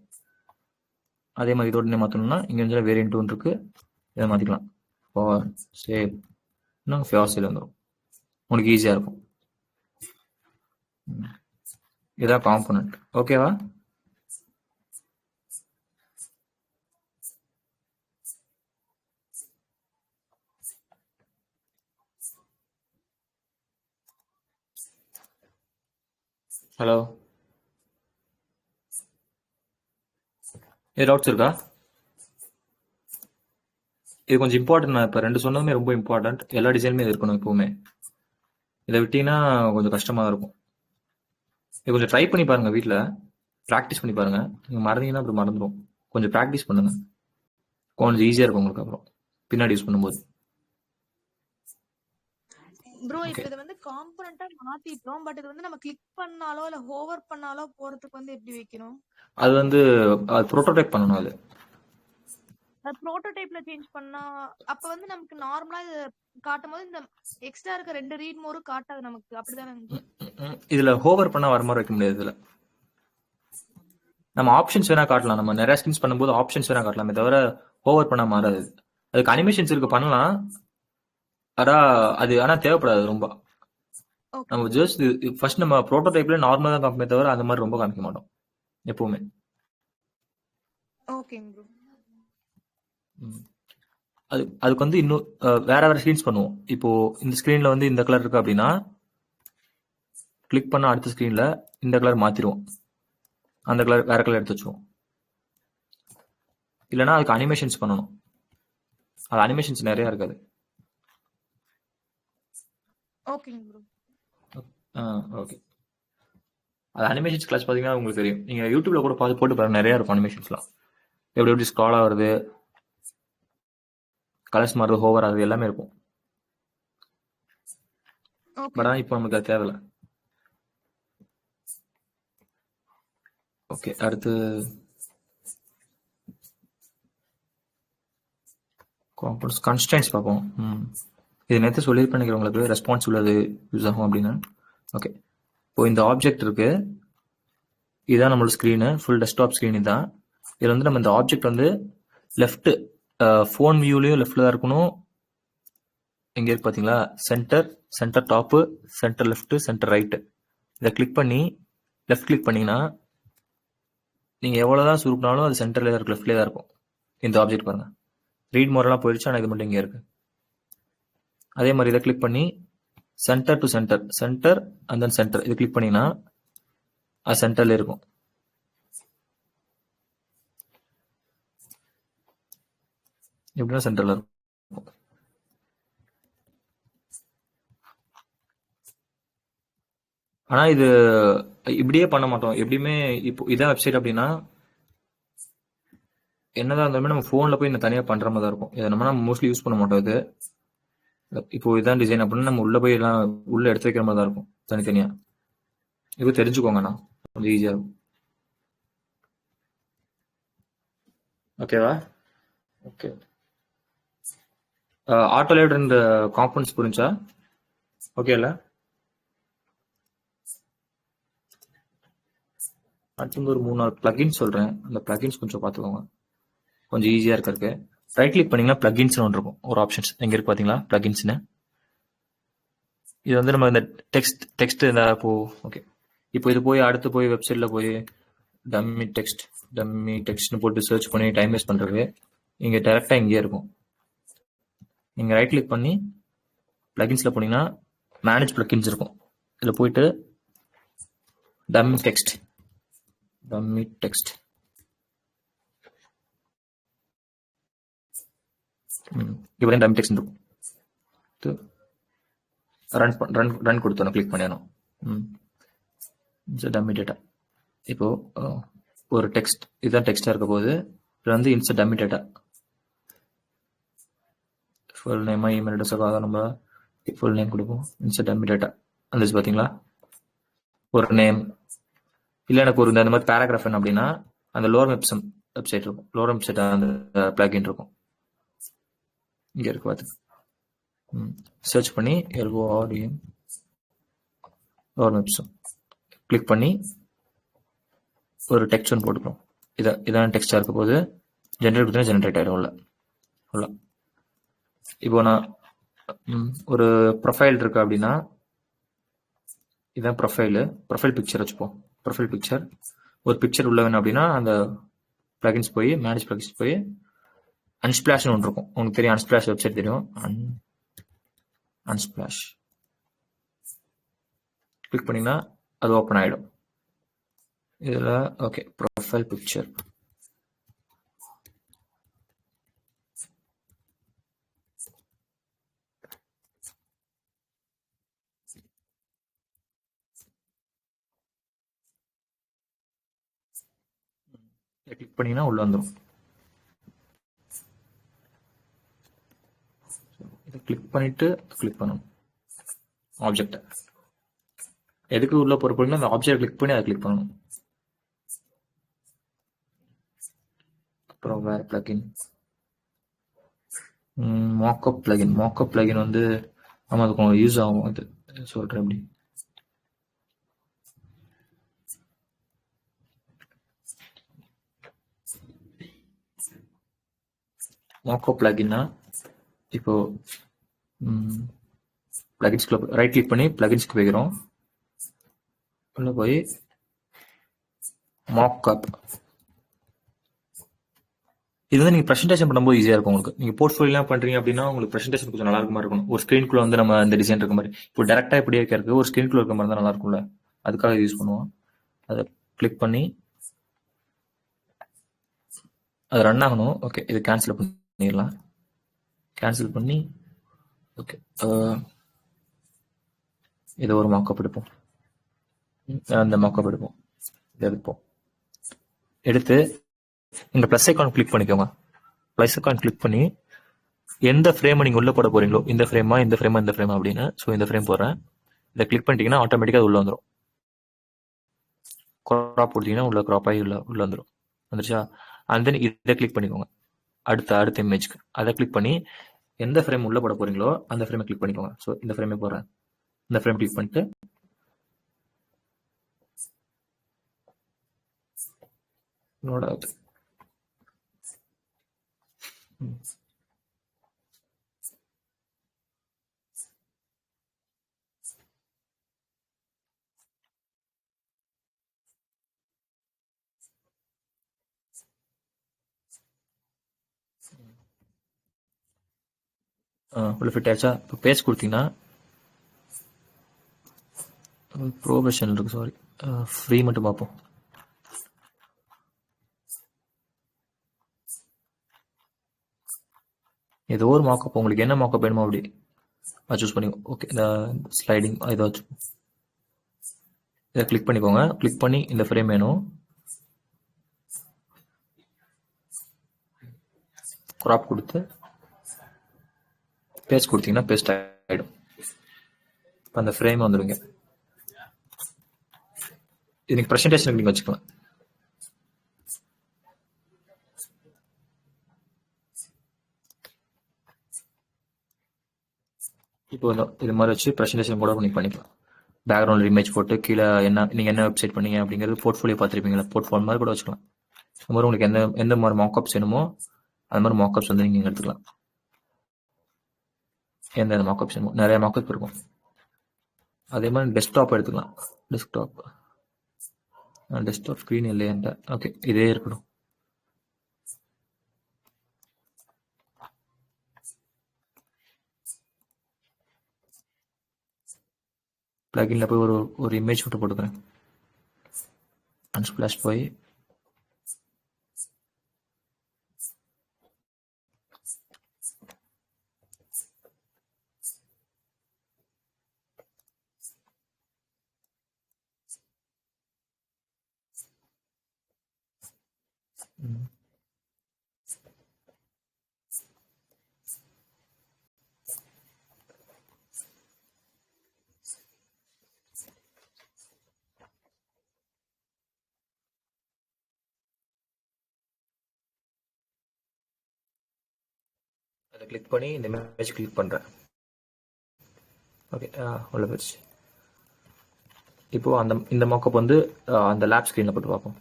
அதே மாதிரி இதோட நேம் மாத்தணும்னா இங்க வந்து வேரியன்ட் 2 இருக்கு, இதை மாத்திக்கலாம். ஃபார் சேல் வந்துடும், உங்களுக்கு ஈஸியா இருக்கும். இதான் காம்பனன்ட். ஓகேவா? ஹலோ. இது டவுட்ஸ் இருக்கா? இது கொஞ்சம் இம்பார்ட்டன்ட். நான் இப்போ 2 சொன்னதுமே ரொம்ப இம்பார்ட்டன்ட். எல்லா டிசைனுமே இது இருக்கணும் எப்பவுமே. இதை விட்டீங்கன்னா கொஞ்சம் கஷ்டமா இருக்கும். இது கொஞ்சம் ட்ரை பண்ணி பாருங்க வீட்டில், ப்ராக்டிஸ் பண்ணி பாருங்க. நீங்கள் மறந்தீங்கன்னா அப்புறம் மறந்துடும். கொஞ்சம் ப்ராக்டிஸ் பண்ணுங்க, கொஞ்சம் ஈஸியாக இருக்கும் உங்களுக்கு அப்புறம் பின்னாடி யூஸ் பண்ணும்போது. ப்ரோ ஓகே, இப்போ இதை வந்து காம்பனண்டா மாத்திட்டோம். பட் இது வந்து நம்ம கிளிக் பண்ணாலோ இல்ல ஹோவர் பண்ணாலோ போறதுக்கு வந்து எப்படி வைக்கணும்? அது வந்து அது ப்ரோட்டோடைப் பண்ணணும். அது ப்ரோட்டோடைப்ல சேஞ்ச் பண்ணா அப்ப வந்து நமக்கு நார்மலா இது காட்டும் போது இந்த எக்ஸ்ட்ரா இருக்க 2 ரீட் மோரும் காட்டாது நமக்கு, அப்படிதானே ப்ரோ? இதில் ஹோவர் பண்ணால் வர மாதிரி வைக்க முடியாது. இதில் நம்ம ஆப்ஷன்ஸ் வேணா காட்டலாம். நம்ம நிறைய ஸ்கின்ஸ் பண்ணும்போது ஆப்ஷன்ஸ் வேணா காட்டலாமே தவிர ஹோவர் பண்ண மாறாது. அதுக்கு அனிமேஷன்ஸ் இருக்கு, பண்ணலாம். அது ஆனா தேவைப்படாது ரொம்ப. ஓகே நம்ம ஜஸ்ட் ஃபர்ஸ்ட் நம்ம ப்ரோட்டோடைப்ல நார்மலா தான் காமிப்பே தவிர அந்த மாதிரி ரொம்ப காமிக்க மாட்டோம் எப்பவுமே. ஓகேங்க ப்ரோ. அதுக்கு வந்து இன்னும் வேற வேற ஸ்கிரீன்ஸ் பண்ணுவோம். இப்போ இந்த ஸ்கிரீன்ல வந்து இந்த கலர் இருக்கு அப்படின்னா கிளிக் பண்ண அடுத்த ஸ்கிரீன்ல இந்த கலர் மாத்திருவோம், அந்த கலர் வேற கலர் எடுத்து வச்சுருவோம். இல்லைன்னா அதுக்கு அனிமேஷன்ஸ் பண்ணணும். அது அனிமேஷன்ஸ் நிறைய இருக்காது. ஓகேங்க ப்ரோ. ஓகே, அது அனிமேஷன்ஸ் கிளாஸ் பார்த்தீங்கன்னா உங்களுக்கு தெரியும். நீங்கள் யூடியூப்ல கூட பார்த்து போட்டு பாருங்க, நிறைய இருக்கும் அனிமேஷன்ஸ்லாம். எப்படி எப்படி ஸ்க்ரால் ஆகுறது, கலர்ஸ் மாறுறது, ஹோவர் ஆகுது, எல்லாமே இருக்கும். பட் ஆனால் இப்போ நமக்கு அது தேவையில்லை. ஓகே, அடுத்து காம்பவுண்ட்ஸ் கன்ஸ்ட்ரைன்ஸ் பார்ப்போம். இது நேற்று சொல்லியிருப்பேன் நினைக்கிறேன் உங்களுக்கு, ரெஸ்பான்ஸ் உள்ளது யூஸ் ஆகும் அப்படின்னு. ஓகே, இப்போ இந்த ஆப்ஜெக்ட் இருக்கு, இதுதான் நம்மளோட ஸ்க்ரீனு, ஃபுல் டெஸ்க்டாப் ஸ்க்ரீன் இதுதான். இதில் வந்து நம்ம இந்த ஆப்ஜெக்ட் வந்து லெஃப்ட் ஃபோன் வியூலையும் லெஃப்டில் தான் இருக்கணும். இங்கே இருக்கு பார்த்தீங்களா, centre top, centre left, centre right. இதை கிளிக் பண்ணி லெஃப்ட் கிளிக் பண்ணிங்கன்னா நீங்கள் எவ்வளோதான் சுருப்பினாலும் அது சென்டர்லேயே தான் இருக்கும், லெஃப்ட்லேயே தான் இருக்கும். இந்த ஆப்ஜெக்ட் பாருங்கள், ரீட் மோரெல்லாம் போயிடுச்சு, ஆனால் இது மட்டும் இங்கே இருக்கு. அதே மாதிரி இதை கிளிக் பண்ணி centre to centre and then centre, இது கிளிக் பண்ணிங்கன்னா அது சென்டர்ல இருக்கும். எப்படின்னா சென்டர்ல இருக்கும். ஆனா இது இப்படியே பண்ண மாட்டோம் எப்படியுமே. இப்போ இதான் வெப்சைட் அப்படின்னா என்னதான் இருந்தாலுமே நம்ம போன்ல போய் இந்த தனியாக பண்ற மாதிரி தான் இருக்கும். இதை நம்ம மோஸ்ட்லி யூஸ் பண்ண மாட்டோம். இது இப்போ இதான் டிசைன் அப்படின்னா நம்ம உள்ள போய் எல்லாம் உள்ள எடுத்து வைக்கிற மாதிரி தான் இருக்கும் தனித்தனியா. இப்போ தெரிஞ்சுக்கோங்கண்ணா, கொஞ்சம் ஈஸியா இருக்கும். ஓகேவா? ஓகே, ஆட்டோ லேடர் இந்த காம்பவுண்ட்ஸ் புரிஞ்சா ஓகே இல்ல? அடுத்து ஒரு 3-4 பிளகின்ஸ் சொல்றேன், அந்த பிளகின்ஸ் கொஞ்சம் பார்த்துக்கோங்க, கொஞ்சம் ஈஸியா இருக்கிறதுக்கு. ரைட் கிளிக் பண்ணீங்கன்னா பிளகின்ஸ் ஒன்று இருக்கும், ஒரு ஆப்ஷன்ஸ் எங்க இருக்கு பாத்தீங்களா, பிளகின்ஸ்னு. இது வந்து நம்ம இந்த டெக்ஸ்ட் இந்த ஓகே, இப்போ இது போய் அடுத்து போய் வெப்சைட்ல போய் டம்மி டெக்ஸ்ட்னு போட்டு சர்ச் பண்ணி டைம் வேஸ்ட் பண்றது, இங்க டைரக்டா இங்கே இருக்கும். நீங்க ரைட் கிளிக் பண்ணி பிளகின்ஸ்ல போனீங்கன்னா மேனேஜ் பிளகின்ஸ் இருக்கும். இதுல போயிட்டு டம்மி டெக்ஸ்ட் இப்போ டம்மி டெக்ஸ்ட் இருக்கும். ரன் கொடுத்தோம், கிளிக் பண்ணிடணும். Dummy data. இப்போ ஒரு டெக்ஸ்ட், இதுதான் டெக்ஸ்டா இருக்க போது, இது வந்து insert dummy data. Full name, email address, Aadhaar number, full name கொடுப்போம். இன்சர்ட் டம்மி டேட்டா வந்துச்சு பாத்தீங்களா, ஒரு நேம். இல்லை எனக்கு ஒரு இந்த மாதிரி பேராகிராஃப் என்ன அப்படின்னா அந்த லோரம் எப்சம் வெப்சைட் இருக்கும், லோரம் வெப்சைட் அந்த பிளகின் இருக்கும், இங்க இருக்கு பார்த்து சர்ச் பண்ணி LORM லோரம் எப்சம் கிளிக் பண்ணி ஒரு டெக்ஸ்ட் ஒன்று போட்டுக்கிறோம். இதான் டெக்ஸ்டா இருக்க போது ஜென்ரேட் கொடுத்தா ஜென்ரேட் ஆயிடும் உள்ள. இப்போ நான் ஒரு ப்ரொஃபைல் இருக்கு அப்படின்னா இதான் ப்ரொஃபைல் பிக்சர் வச்சுப்போம். ப்ரொஃபைல் பிக்சர், ஒரு பிக்சர் உள்ள வேணும் அப்படின்னா அந்த பிளகின்ஸ் போய் மேனேஜ் பிளகின்ஸ் போய் அன்ஸ்பிளாஷ்னு ஒன்று இருக்கும், உங்களுக்கு தெரியும், அன்ஸ்பிளாஷ் வெப்சைட் தெரியும். அன்ஸ்பிளாஷ் கிளிக் பண்ணீங்கன்னா அது ஓப்பன் ஆயிடும். இதுல ஓகே, ப்ரொஃபைல் பிக்சர் இதை கிளிக் பண்ணீங்கன்னா உள்ள வந்துடும். இதை கிளிக் பண்ணிட்டு கிளிக் பண்ணணும் ஆப்ஜெக்டை. எதுக்கு உள்ள போறீங்கன்னா அந்த ஆப்ஜெக்ட் கிளிக் பண்ணி அதை கிளிக் பண்ணணும். அப்புறம் வேற பிளகின், மாக்கப் பிளகின். மாக்கப் பிளகின் வந்து நம்ம அதுக்கு யூஸ் ஆகும். அது சொல்றேன் அப்படி. மாக்கப் பிளகின்னா இப்போ பிளகின்ஸ்குள்ள ரைட் கிளிக் பண்ணி பிளகின்ஸ்க்கு போய்க்கிறோம். உள்ள போய் மாக்கப், இது வந்து நீங்க பிரசன்டேஷன் பண்ணும்போது ஈஸியா இருக்கும் உங்களுக்கு. நீங்க போர்ட்ஃபோலியோலாம் பண்றீங்க அப்படின்னா உங்களுக்கு பிரசன்டேஷன் கொஞ்சம் நல்லா இருக்க மாதிரி இருக்கணும். ஒரு ஸ்கிரீனுக்குள்ள வந்து நம்ம இந்த டிசைன் இருக்க மாதிரி, இப்போ டேரக்டா இப்படியே இருக்கிறது ஒரு ஸ்கிரீனுக்குள்ள இருக்க மாதிரி தான் நல்லா இருக்கும்ல, அதுக்காக யூஸ் பண்ணுவோம். அதை கிளிக் பண்ணி அது ரன் ஆகணும். ஓகே, இது கேன்சல் பண்ணிடலாம். கேன்சல் பண்ணி ஓகே, இதை ஒரு மாக்கப் எடுப்போம். அந்த மாக்கப் எடுப்போம், இதை எடுப்போம். எடுத்து இந்த ப்ளஸ் ஐக்கான் கிளிக் பண்ணிக்கோங்க. ப்ளஸ் ஐக்கான் கிளிக் பண்ணி எந்த ஃப்ரேமை நீங்க உள்ள போட போறீங்களோ, இந்த ஃப்ரேமா இந்த ஃப்ரேமா இந்த ஃப்ரேமா அப்படின்னு, ஸோ இந்த ஃப்ரேம் போடுறேன். இதை கிளிக் பண்ணிட்டீங்கன்னா ஆட்டோமேட்டிக்கா அது உள்ள வந்துடும். கிராப் கொடுத்தீங்கன்னா உள்ள கிராப் ஆகி உள்ள வந்துடும். வந்துருச்சா? அண்ட் தென் இதை கிளிக் பண்ணிக்கோங்க. அடுத்த இமேஜ்க்கு அதை கிளிக் பண்ணி எந்த ஃப்ரேம் உள்ள போட போறீங்களோ அந்த ஃப்ரேமை கிளிக் பண்ணிக்கோங்க. ஸோ இந்த ஃப்ரேமே போடுறேன். இந்த ஃப்ரேம் கிளிக் பண்ணிட்டு லோட் ஆகுது. ஃபுல் ஃபிட் ஆச்சா? இப்போ பேஸ்ட் கொடுத்தீங்கன்னா ப்ரோ வெர்ஷன் இருக்கு, சாரி ஃப்ரீ மட்டும் பார்ப்போம். ஏதோ ஒரு மாக்கப் உங்களுக்கு என்ன மாக்கப் வேணுமோ அப்படி சூஸ் பண்ணி ஓகே. இந்த ஸ்லைடிங் இதை வச்சு இதை கிளிக் பண்ணிக்கோங்க. கிளிக் பண்ணி இந்த ஃப்ரேம் வேணும், கிராப் கொடுத்து பேஸ்ட் கொடுத்தீங்கன்னா பேஸ்ட் ஆகிடும். இப்போ அந்த ஃப்ரேம் வந்துடுங்க. இதுக்கு ப்ரெசன்டேஷனுக்கு நீங்கள் வச்சுக்கலாம். இப்போ இது மாதிரி வச்சு ப்ரெசன்டேஷன் கூட பண்ணிக்கலாம். பேக்ரவுண்ட் இமேஜ் போட்டு கீழே நீங்கள் என்ன வெப்சைட் பண்ணீங்க அப்படிங்கிறது போர்ட்ஃபோலியோ பார்த்துருப்பீங்களா, போர்ட்ஃபோலியோ மாதிரி கூட வச்சுக்கலாம். இந்த மாதிரி உங்களுக்கு எந்த மாதிரி மாக்கப்ஸ் வேணுமோ அந்த மாதிரி மாக்கப்ஸ் வந்து நீங்கள் எடுத்துக்கலாம். எந்த மாக்கப்ஸ் வேணுமோ நிறைய மாக்கப் இருக்கும். அதே மாதிரி டெஸ்க்டாப் எடுத்துக்கலாம். டெஸ்க்டாப் ஸ்க்ரீன் இல்லையா? ஓகே, இதே இருக்கட்டும். பிளகின்ல போய் ஒரு இமேஜ் மட்டும் போட்டுக்கிறேன். அன்ஸ்பிளாஷ் போய் அதை கிளிக் பண்ணி இந்த இமேஜ் கிளிக் பண்ணுறேன். ஓகே, உள்ள போயிடுச்சு. இப்போ இந்த மாக்கப் வந்து அந்த லேப் ஸ்க்ரீனில் போட்டு பார்ப்போம்.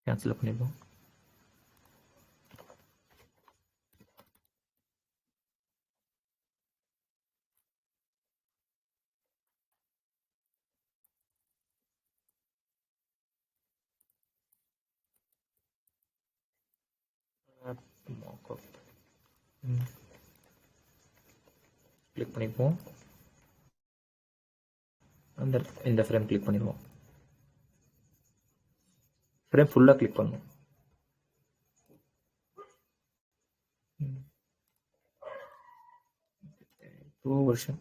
கேன்சல் பண்ணிடுவோம். கிளிக் பண்ணிப்போம். இந்த ஃப்ரேம் கிளிக் பண்ணிடுவோம். ஃப்ரேம் ஃபுல்லாக கிளிக் பண்ணணும். ப்ரோ வெர்ஷன்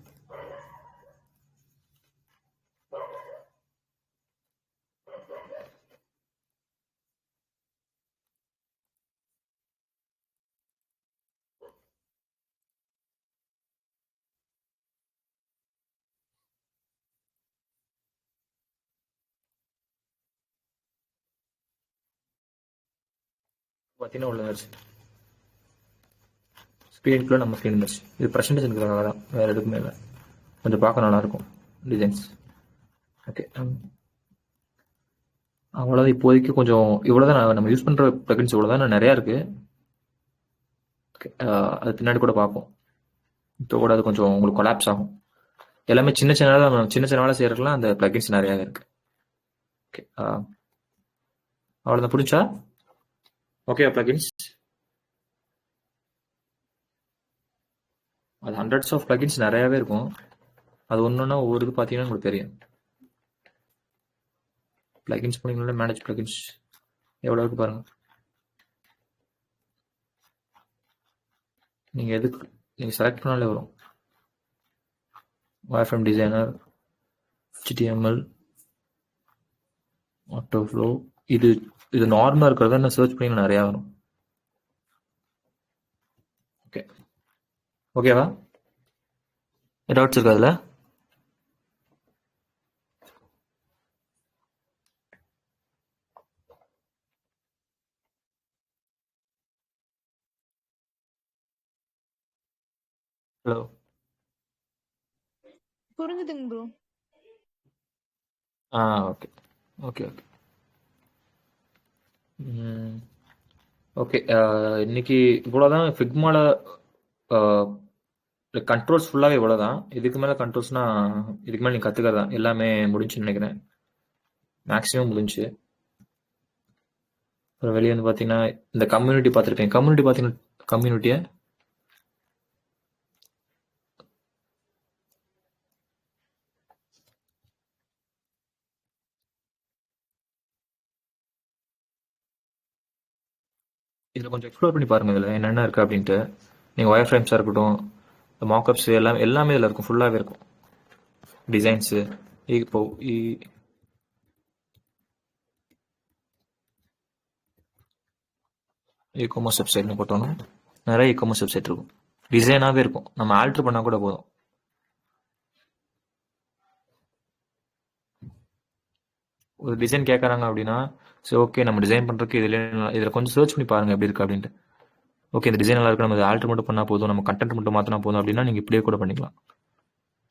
பார்த்தீங்கன்னா உள்ள வந்துருச்சு. ஸ்க்ரீனுக்குள்ள நம்ம ஸ்க்ரீன் வந்துருச்சு. இது ப்ரெசன்டேஷனுக்காக தான், வேறு எதுக்குமே இல்லை. கொஞ்சம் பார்க்க நல்லாயிருக்கும் டிசைன்ஸ். ஓகே, அவ்வளோதான் இப்போதைக்கு. கொஞ்சம் இவ்வளோதான் நம்ம யூஸ் பண்ணுற ப்ளகின்ஸ், இவ்வளோதான். நிறையா இருக்குது. ஓகே, அது பின்னாடி கூட பார்ப்போம். இப்போ கூட அது கொஞ்சம் உங்களுக்கு கொலாப்ஸ் ஆகும். எல்லாமே சின்ன சின்ன வேலை செய்யறதுக்குலாம் அந்த ப்ளகின்ஸ் நிறையா இருக்கு. ஓகே, அவ்வளோதான். புரிஞ்சா? ஓகே, ப்ளகின்ஸ் அது ஹண்ட்ரட்ஸ் ஆஃப் ப்ளகின்ஸ் நிறையாவே இருக்கும். அது ஒன்றுன்னா ஒவ்வொரு இது பார்த்தீங்கன்னா உங்களுக்கு தெரியும். ப்ளகின்ஸ் போனீங்கன்னா மேனேஜ் ப்ளகின்ஸ் எவ்வளோ இருக்கு பாருங்க. நீங்கள் எதுக்கு நீங்கள் செலக்ட் பண்ணாலே வரும். YFM designer, HTML, auto flow. இது இது நார்மலாக இருக்கிறத நான் சர்ச் பண்ணி நிறையா வரும். ஓகே, ஓகேவா? டவுட்ஸ் இருக்கா அதில்? ஹலோ, புரிஞ்சுதுங்க bro. Okay okay okay okay. இன்னைக்கு இவ்வளோதான் ஃபிக்மால. கண்ட்ரோல்ஸ் ஃபுல்லாகவே இவ்வளோதான். இதுக்கு மேலே கண்ட்ரோல்ஸ்னா இதுக்கு மேலே நீங்கள் கற்றுக்கறதான். எல்லாமே முடிஞ்சுன்னு நினைக்கிறேன். மேக்ஸிமம் முடிஞ்சு. அப்புறம் வெளியே வந்து பார்த்தீங்கன்னா இந்த கம்யூனிட்டி பார்த்துருப்பேன். கம்யூனிட்டியை இதில் கொஞ்சம் எக்ஸ்ப்ளோர் பண்ணி பாருங்க. இதில் என்னென்ன இருக்குது அப்படின்ட்டு. நீங்கள் ஒயர் ஃப்ரேம்ஸாக இருக்கட்டும், இந்த மார்க்அப்ஸ் எல்லாமே இதில் இருக்கும். ஃபுல்லாகவே இருக்கும். டிசைன்ஸு இப்போ இ-காமர்ஸ் வெப்சைட்னு போட்டோன்னா நிறைய இ-காமர்ஸ் வெப்சைட் இருக்கும். டிசைனாகவே இருக்கும். நம்ம ஆல்ட்ரு பண்ணால் கூட போதும். ஒரு டிசைன் கேட்குறாங்க அப்படின்னா, சரி ஓகே நம்ம டிசைன் பண்ணுறதுக்கு இதில் கொஞ்சம் சர்ச் பண்ணி பாருங்கள் எப்படி இருக்குது அப்படின்ட்டு. ஓகே இந்த டிசைன் நல்லா இருக்கு, நம்ம ஆல்ட்ரு மட்டும் பண்ணால் போதும், நம்ம கண்டென்ட் மட்டும் மாற்றினா போதும் அப்படின்னா நீங்கள் இப்படியே கூட பண்ணிக்கலாம்.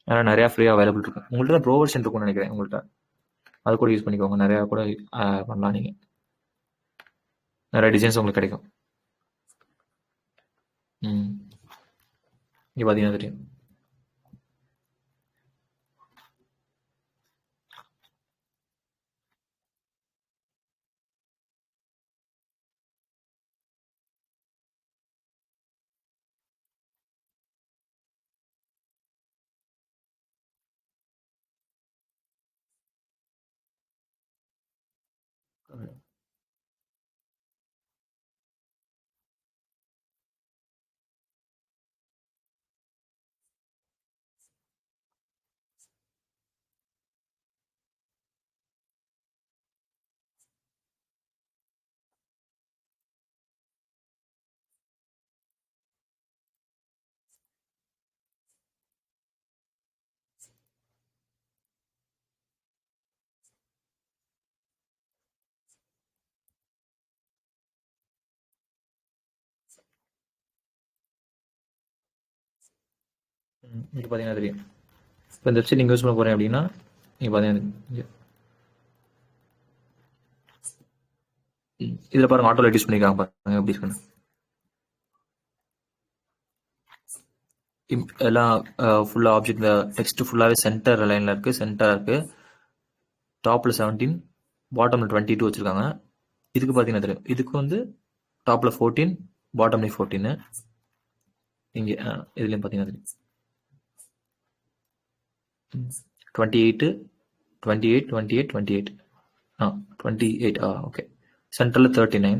ஏன்னா நிறையா ஃப்ரீயாக அவைலபிள் இருக்கும். உங்கள்கிட்ட ப்ரோ வெர்ஷன் இருக்கும்னு நினைக்கிறேன். உங்கள்கிட்ட அது கூட யூஸ் பண்ணிக்கோங்க. நிறையா கூட பண்ணலாம். நீங்கள் நிறைய டிசைன்ஸ் உங்களுக்கு கிடைக்கும். இங்கே பார்த்தீங்கன்னா தெரியும். இங்கே பார்த்தீங்கன்னா தெரியும். இப்போ இந்த வெப்சைட் நீங்கள் யூஸ் பண்ண போகிறேன் அப்படின்னா நீங்கள் பார்த்தீங்கன்னா இதில் பாருங்கள் ஆட்டோ யூஸ் பண்ணிக்காங்க. பாருங்க எப்படி இருக்குன்னு. எல்லாம் ஃபுல்லாக ஆப்ஜெக்ட், இந்த டெக்ஸ்ட் ஃபுல்லாகவே சென்டர் லைனில் இருக்குது. சென்டராக இருக்குது. டாப்பில் 17, பாட்டமில் 22 வச்சுருக்காங்க. இதுக்கு பார்த்தீங்கன்னா தெரியும். இதுக்கு வந்து டாப்பில் 14, பாட்டம்லேயும் 14. இங்கே இதுலேயும் பார்த்தீங்கன்னா தெரியும். 28, 28, 28, 28. 28. ஓகே. சென்டரில் 39.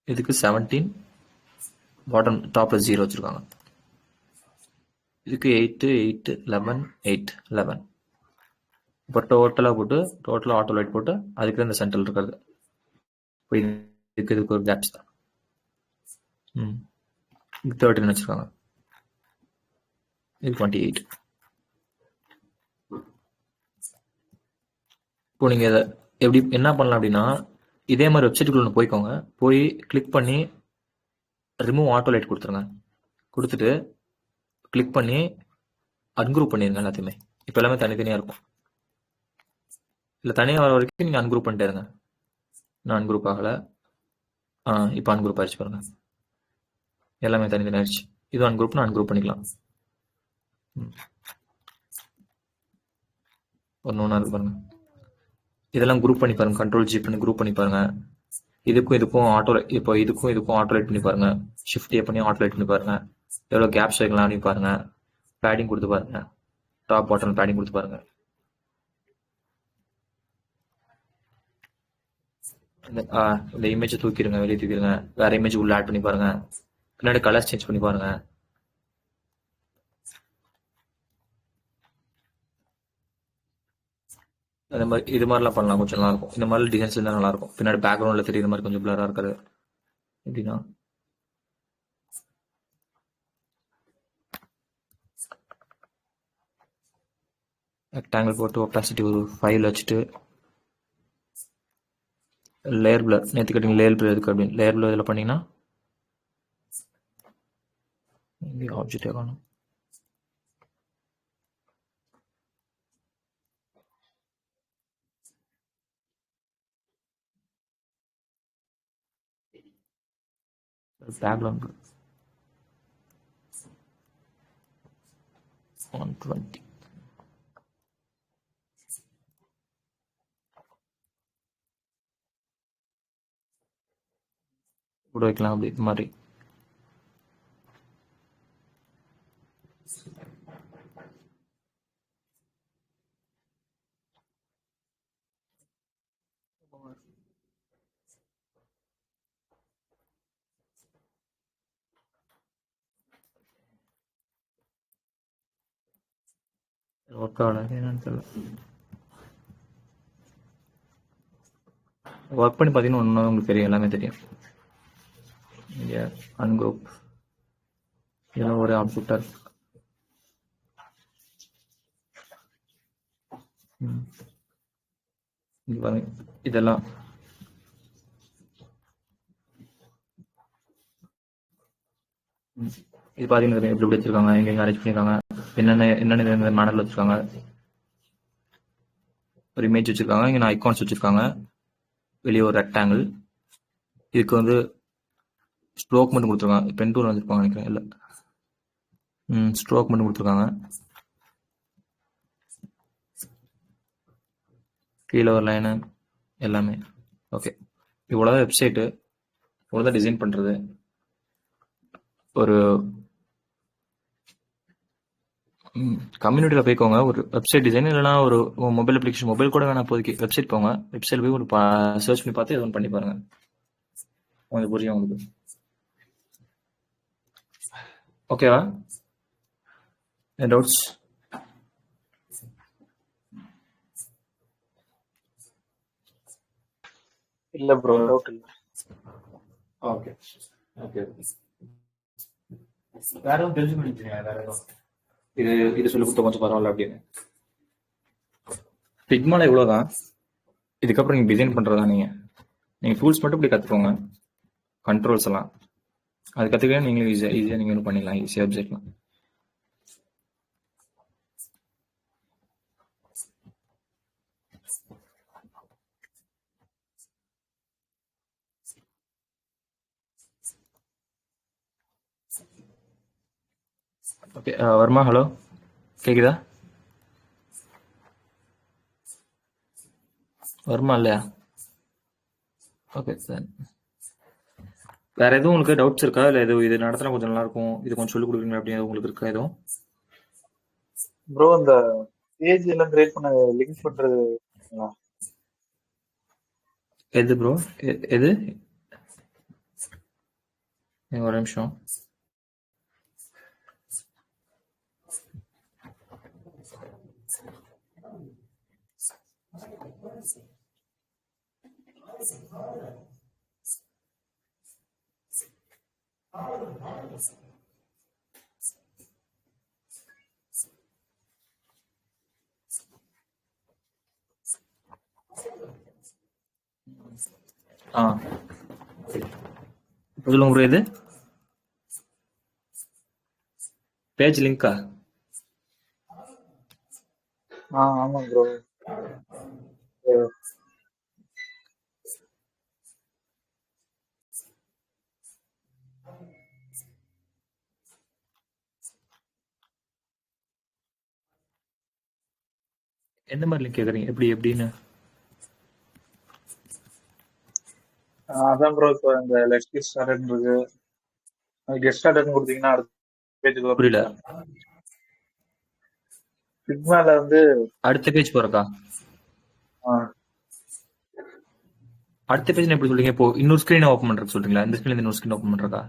இதுக்கு 17, பாட்டம் டாப்பில் 0 வச்சுருக்காங்க. இதுக்கு 8, 8, 11, 8, 11. இப்போ டோட்டலாக போட்டு டோட்டலாக ஆட்டோ லைட் போட்டு அதுக்கு இந்த சென்டரில் இருக்கிறது. இப்போ இதுக்கு ஒரு கேப்ஸ் தான். 13 வச்சுருக்காங்க. இது 28. இப்போ நீங்கள் இதை எப்படி என்ன பண்ணலாம் அப்படின்னா, இதே மாதிரி வெப்சைட்டுக்குள்ள போய்க்கோங்க. போய் கிளிக் பண்ணி ரிமூவ் ஆட்டோ லைட் கொடுத்துருங்க. கொடுத்துட்டு கிளிக் பண்ணி அன்குரூப் பண்ணிடுங்க எல்லாத்தையுமே. இப்போ எல்லாமே தனித்தனியாக இருக்கும். இல்லை தனியாக வர வரைக்கும் நீங்கள் அன்குரூப் பண்ணிட்டே இருங்க. நான் அன்குரூப் ஆகலை. இப்போ அன்குரூப் ஆயிடுச்சு பாருங்க. எல்லாமே தனித்தனி ஆயிடுச்சு. இது அன்குரூப்னு அன்குரூப் பண்ணிக்கலாம். ஒன்று இருக்கு பாருங்க. இதெல்லாம் குரூப் பண்ணி பாருங்க. கண்ட்ரோல் ஜி பண்ணி குரூப் பண்ணி பாருங்க. இதுக்கும் ஆட்டோ, இப்போ இதுக்கும் ஆட்டோ லைட் பண்ணி பாருங்க. ஷிஃப்ட் ஏ பண்ணி ஆட்டோ லைட் பண்ணி பாருங்க. எவ்வளோ கேப்ஸ் வைக்கலாம் அப்படின்னு பாருங்க. பேடிங் கொடுத்து பாருங்க. டாப் பாட்டம் பேடிங் கொடுத்து பாருங்க. இந்த இமேஜை தூக்கிடுங்க, வெளியே தூக்கிடுங்க. வேற இமேஜ் உள்ள ஆட் பண்ணி பாருங்க. பின்னாடி கலர்ஸ் சேஞ்ச் பண்ணி பாருங்க. அந்த மாதிரி இது மாதிரிலாம் பண்ணலாம். கொஞ்சம் நல்லா இருக்கும். இந்த மாதிரி டிசைன்ஸ் இருந்தால் நல்லா இருக்கும். பின்னாடி பேக்ரவுண்ட்ல தெரியுற மாதிரி கொஞ்சம் பிளரா இருக்காது. எப்படின்னா ரெக்டாங்கிள் போட்டு ஒப்பாசிட்டி ஒரு 5 வச்சுட்டு லேயர் பிளர் நேற்று கட்டிங் லேயர் பிளர் எதுக்கு அப்படின்னு லேயர் பிளர் இதில் பண்ணீங்கன்னா இங்கே ஆப்ஜெக்டே காணும். பேக்ரவுண்ட் 120 கூட வைக்கலாம். அப்படி இது மாதிரி ஒர்க் ஆகல என்னன்னு தெரியல. ஒர்க் பண்ணி பார்த்தீங்கன்னா ஒன்று உங்களுக்கு தெரியும், எல்லாமே தெரியும். இங்கே அன்குரூப் இதெல்லாம் ஒரு ஆப்ஜெக்டாக இருக்கு. இங்க பாருங்க இதெல்லாம் இது பார்த்தீங்கன்னா எப்படி வச்சிருக்காங்க, எங்கெங்க அரேஞ்ச் பண்ணியிருக்காங்க, என்னென்ன மாடல் வச்சிருக்காங்க. ஒரு இமேஜ் வச்சிருக்காங்க. இங்கே நான் ஐகான்ஸ் வச்சிருக்காங்க. வெளியே ஒரு ரெக்டாங்கிள். இதுக்கு வந்து ஸ்ட்ரோக் மட்டும் கொடுத்துருக்காங்க. பென் டூல் வச்சிருப்பாங்க நினைக்கிறேன். இல்லை ஸ்ட்ரோக் மட்டும் கொடுத்துருக்காங்க. கீழே ஒரு லைனு எல்லாமே ஓகே. இவ்வளோதான் வெப்சைட்டு. இவ்வளோதான் டிசைன் பண்ணுறது. ஒரு கம்யூனிட்டியில் போய்க்கோங்க. ஒரு வெப்சைட் டிசைன் இல்லைனா ஒரு மொபைல் அப்ளிகேஷன், மொபைல் கூட வேணா இப்போதைக்கு வெப்சைட் போங்க. வெப்சைட் போய் ஒரு சர்ச் பண்ணி பார்த்து எதுவும் பண்ணி பாருங்க. உங்களுக்கு புரியும் உங்களுக்கு. ஓகேவா? டவுட்ஸ்? இல்ல ப்ரோ, டவுட் இல்ல. Okay okay. வேற எதுவும் தெரிஞ்சுக்கிட்டீங்க? வேற எதுவும் இது சொல்லி கொடுத்த கொஞ்சம் பரவாயில்ல அப்படின்னு. ஃபிக்மால இவ்வளோதான். இதுக்கப்புறம் நீங்கள் டிசைன் பண்ணுறதா நீங்கள் டூல்ஸ் மட்டும் இப்படி கற்றுக்கோங்க. கண்ட்ரோல்ஸ் எல்லாம் அது கற்றுக்க நீங்களும் ஈஸியாக நீங்கள் பண்ணிடலாம். ஈஸியாக வெப்சைட்லாம். ஓகே வர்மா, ஹலோ கேக்குதா? வருமா இல்லையா? Okay sir. வேற எதுவும் உங்களுக்கு டவுட்ஸ் இருக்கா? இல்லை எதுவும் இது நடத்தினா கொஞ்சம் நல்லா இருக்கும், இது கொஞ்சம் சொல்லிக் கொடுக்குறீங்க அப்படின்னு உங்களுக்கு இருக்கா எதுவும்? ப்ரோ இந்த பேஜ் எல்லாம் கிரியேட் பண்ண லிங்க் பண்றது எது ப்ரோ? எது? ஒரு நிமிஷம். ஆ இப்போ சொல்லுங்க ப்ரோ. இது பேஜ் லிங்கா? ஆமா ப்ரோ. எந்த மாதிரி லிங்க் கேக்குறீங்க? எப்படின்னு? அதான் ப்ரோ, இப்போ இந்த லெட்ஸ் கெட் ஸ்டார்டட் இருக்கு. கெட் ஸ்டார்டட் கொடுத்தீங்கன்னா அடுத்த பேஜுக்கு புரியல. ஃபிக்மால வந்து அடுத்த பேஜ் போறக்கா? அடுத்த பேஜ் எப்படி சொல்றீங்க? இப்போ இன்னொரு ஸ்கிரீன் ஓபன் பண்றது சொல்றீங்களா? இந்த ஸ்கிரீன்ல இன்னொரு ஸ்கிரீன் ஓபன் பண்றதா?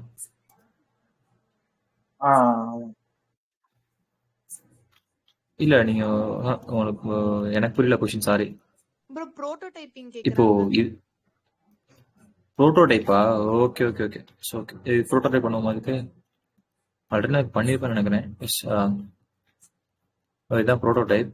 இல்ல நீங்க உங்களுக்கு எனக்கு புரியல கொஸ்டின், சாரி. ப்ரோ புரோட்டோடைப்பிங் இப்போ கேக்குறாங்க. புரோட்டோடைப்பா? Okay okay okay. ஓகே, இது புரோட்டோடைப் பண்ணுவோமா? அதுக்கு ஆல்ரெடி நான் பண்ணிருப்பேன்னு நினைக்கிறேன். எஸ், இதுதான் புரோட்டோடைப்.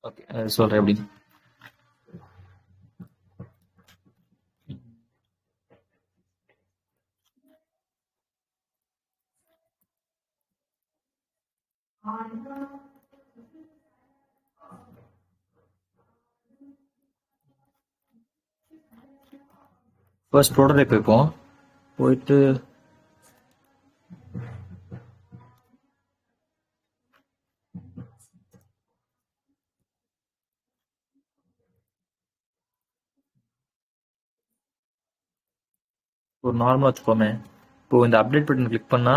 ஓகே, சொல்றேன் எப்படி. ஃபர்ஸ்ட் ப்ரோட்டோடைப் வைப்போம். போயிட்டு ஒரு நார்மலா வச்சுக்கோமே. இப்போ இந்த அப்டேட் பட்டன் கிளிக் பண்ணா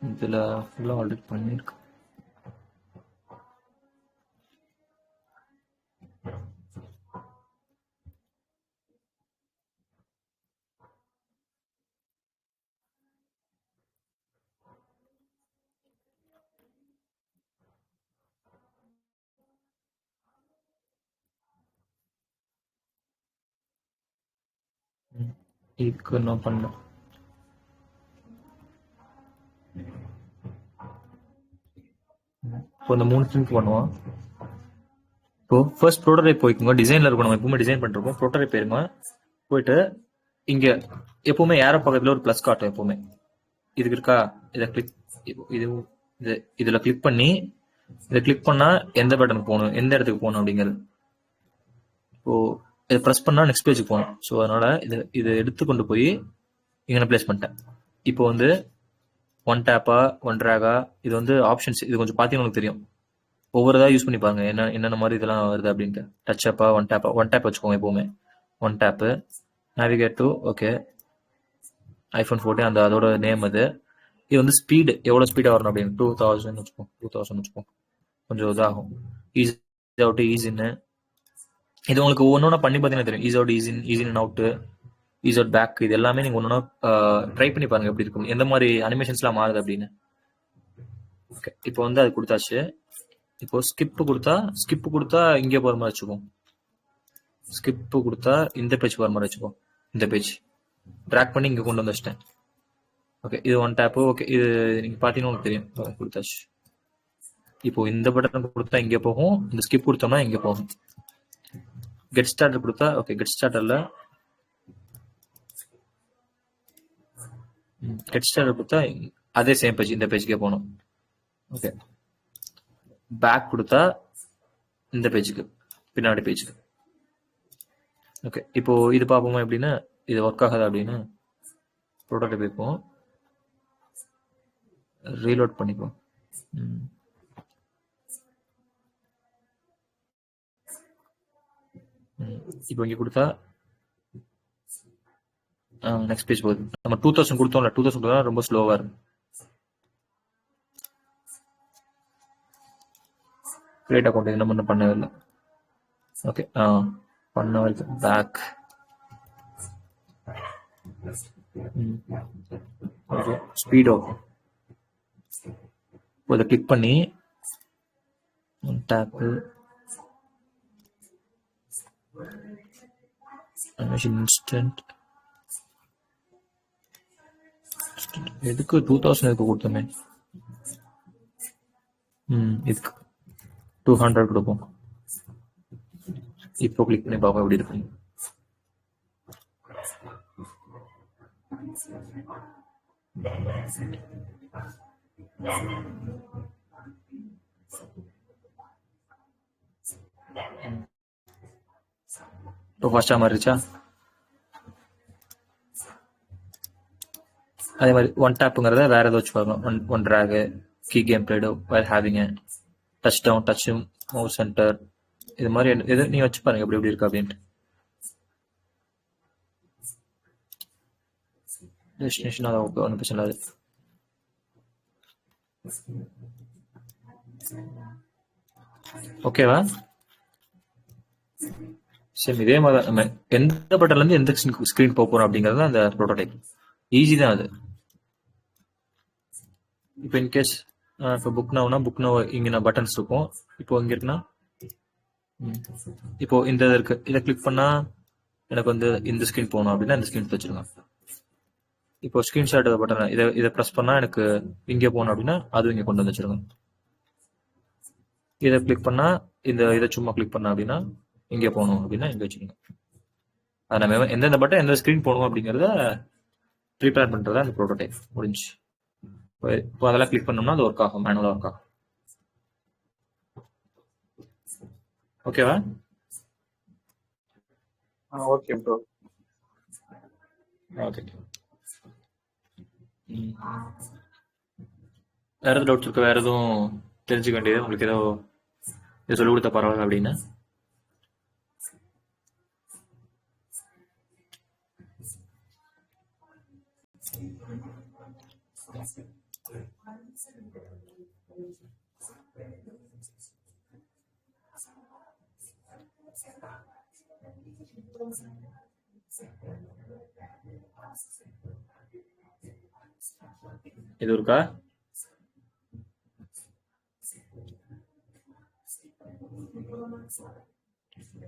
இதுல ஃபுல்லா ஆல்ரெடி பண்ணிருக்கு. இதுக்கு என்ன பண்ண? இப்போ இந்த 3 திங்க் பண்ணுவோம். இப்போ ஃபர்ஸ்ட் ப்ரோட்டோடைப் போய்க்குங்க. டிசைன்ல இருக்கும், நம்ம எப்பவுமே டிசைன் பண்ணிருக்கோம். ப்ரோட்டோடைப் போயிருங்க. போயிட்டு இங்க எப்பவுமே ஏரோ பக்கத்துல ஒரு பிளஸ் காட்டும் எப்பவுமே. இதுக்கு இருக்கா? இதை கிளிக், இதுல கிளிக் பண்ணி இதை கிளிக் பண்ணா எந்த பட்டனுக்கு போகணும், எந்த இடத்துக்கு போகணும் அப்படிங்கிறது. இப்போ இதை ப்ரெஸ் பண்ணா நெக்ஸ்ட் பேஜுக்கு போகணும். ஸோ அதனால இதை எடுத்து கொண்டு போய் இங்கே பிளேஸ் பண்ணிட்டேன். இப்போ வந்து ஒன் டேப்பா ஒன் ட்ராகா, இது வந்து ஆப்ஷன்ஸ். இது கொஞ்சம் பார்த்தீங்கன்னா உங்களுக்கு தெரியும். ஒவ்வொரு இதாக யூஸ் பண்ணி பாருங்க, என்னென்ன மாதிரி இதெல்லாம் வருது அப்படின்ட்டு. டச் அப்பா, ஒன் டேப் வச்சுக்கோங்க எப்பவுமே. One tape, navigate to, okay, iPhone 14 அந்த அதோட நேம் அது. இது வந்து ஸ்பீடு, எவ்வளோ ஸ்பீடாக வரணும் அப்படின்னு 2000 வச்சுப்போம். 2000 வச்சுப்போம். கொஞ்சம் இதாகும். ஈஸி அவுட்டு, ஈஸின்னு. இது உங்களுக்கு ஒன்னொன்னா பண்ணி பார்த்தீங்கன்னா தெரியும். Ease out, ease in out, ease out back. இது எல்லாமே நீங்கள் ஒன்றா ட்ரை பண்ணி பாருங்க எப்படி இருக்கும், எந்த மாதிரி அனிமேஷன்ஸ்லாம் மாறுது அப்படின்னு. ஓகே, இப்போ வந்து அது கொடுத்தாச்சு. இப்போ ஸ்கிப்பு கொடுத்தா இங்கே போகிற மாதிரி வச்சுப்போம். ஸ்கிப்பு கொடுத்தா இந்த பேஜ் போகிற மாதிரி வச்சுப்போம். இந்த பேஜ் ட்ராக் பண்ணி இங்கே கொண்டு வந்து வச்சிட்டேன். ஓகே, இது ஒன் டேப்பு. ஓகே, இது நீங்கள் பார்த்தீங்கன்னா உங்களுக்கு தெரியும். கொடுத்தாச்சு. இப்போ இந்த பட்டன் கொடுத்தா இங்கே போகும், இந்த ஸ்கிப் கொடுத்தோம்னா இங்கே போகும். கெட் ஸ்டார்டர் கொடுத்தா, ஓகே, கெட் ஸ்டார்டர்ல கொடுத்தா அதே சேம் பேஜ், இந்த பேஜுக்கே போகணும். ஓகே, பேக் கொடுத்தா இந்த பேஜுக்கு, பின்னாடி பேஜுக்கு. ஓகே, இப்போ இது பார்ப்போமா எப்படின்னா, இது ஒர்க் ஆகாது அப்படின்னு. ப்ரோட்டோடைப் வைப்போம், ரீலோட் பண்ணிப்போம். இப்போ இங்கே கொடுத்தா நெக்ஸ்ட் பேஜ் போகுது. நம்ம 2000 கொடுத்தோம்ல, 2000 கொடுத்தா ரொம்ப ஸ்லோவா இருக்கும். கிரியேட் அக்கௌண்ட் என்ன பண்ணவே இல்லை. ஓகே, பண்ண வரைக்கும் பேக். ஸ்பீடோ இதை கிளிக் பண்ணி டேப்பு அனிமேஷன் இன்ஸ்டன்ட் எதுக்கு 2000 எதுக்கு கொடுத்தோமே இதுக்கு 200 கொடுப்போம். இப்போ கிளிக் பண்ணி பார்ப்போம் எப்படி இருக்கு. இப்போ ஃபர்ஸ்டா மாறிச்சா? அதே மாதிரி ஒன் டேப்புங்கிறத வேற ஏதோ வச்சு பார்க்கணும். On drag key gamepad while ஹேவிங் touch down touch mouse enter இது மாதிரி எது நீ வச்சு பாருங்க எப்படி எப்படி இருக்கு அப்படின்ட்டு. டெஸ்டினேஷன் அதை ஓகே ஒன்றும் பிரச்சனை இல்லை. ஓகேவா? சரி இதே மாதிரி தான் நம்ம எந்த பட்டன்ல இருந்து எந்த ஸ்கிரீன் போக போறோம் அப்படிங்கிறது அந்த ப்ரோட்டோடைப். ஈஸி தான் அது. இப்போ இன்கேஸ் இப்போ புக் நோ இங்க நான் பட்டன்ஸ் இருக்கும். இப்போ இங்க இருக்குன்னா இப்போ இந்த இருக்கு, இதை கிளிக் பண்ணா எனக்கு வந்து இந்த ஸ்கிரீன் போகணும் அப்படின்னா இந்த ஸ்கிரீன் வச்சிருங்க. இப்போ ஸ்கிரீன்ஷாட் பட்டன் இதை ப்ரெஸ் பண்ணா எனக்கு இங்கே போகணும் அப்படின்னா அதுவும் இங்கே கொண்டு வந்து வச்சிருங்க. இதை கிளிக் பண்ணா இதை சும்மா கிளிக் பண்ணா அப்படின்னா இங்கே போகணும் அப்படின்னா இங்கே வச்சுருங்க. அதை நம்ம எந்தெந்த பட்டன் எந்த ஸ்கிரீன் போகணும் அப்படிங்கிறத ப்ரிப்பேர் பண்றதா அந்த ப்ரோட்டோடைப் முடிஞ்சு. இப்போ அதெல்லாம் கிளிக் பண்ணோம்னா அது ஒர்க் ஆகும், மேனுவலா ஒர்க் ஆகும். ஓகேவா? Okay bro. ஓகே. வேற எதுவும் டவுட்ஸ் இருக்கு? வேற எதுவும் தெரிஞ்சுக்க வேண்டியது உங்களுக்கு ஏதோ இது சொல்லிக் கொடுத்த பரவாயில்ல அப்படின்னு? இது இருக்கா?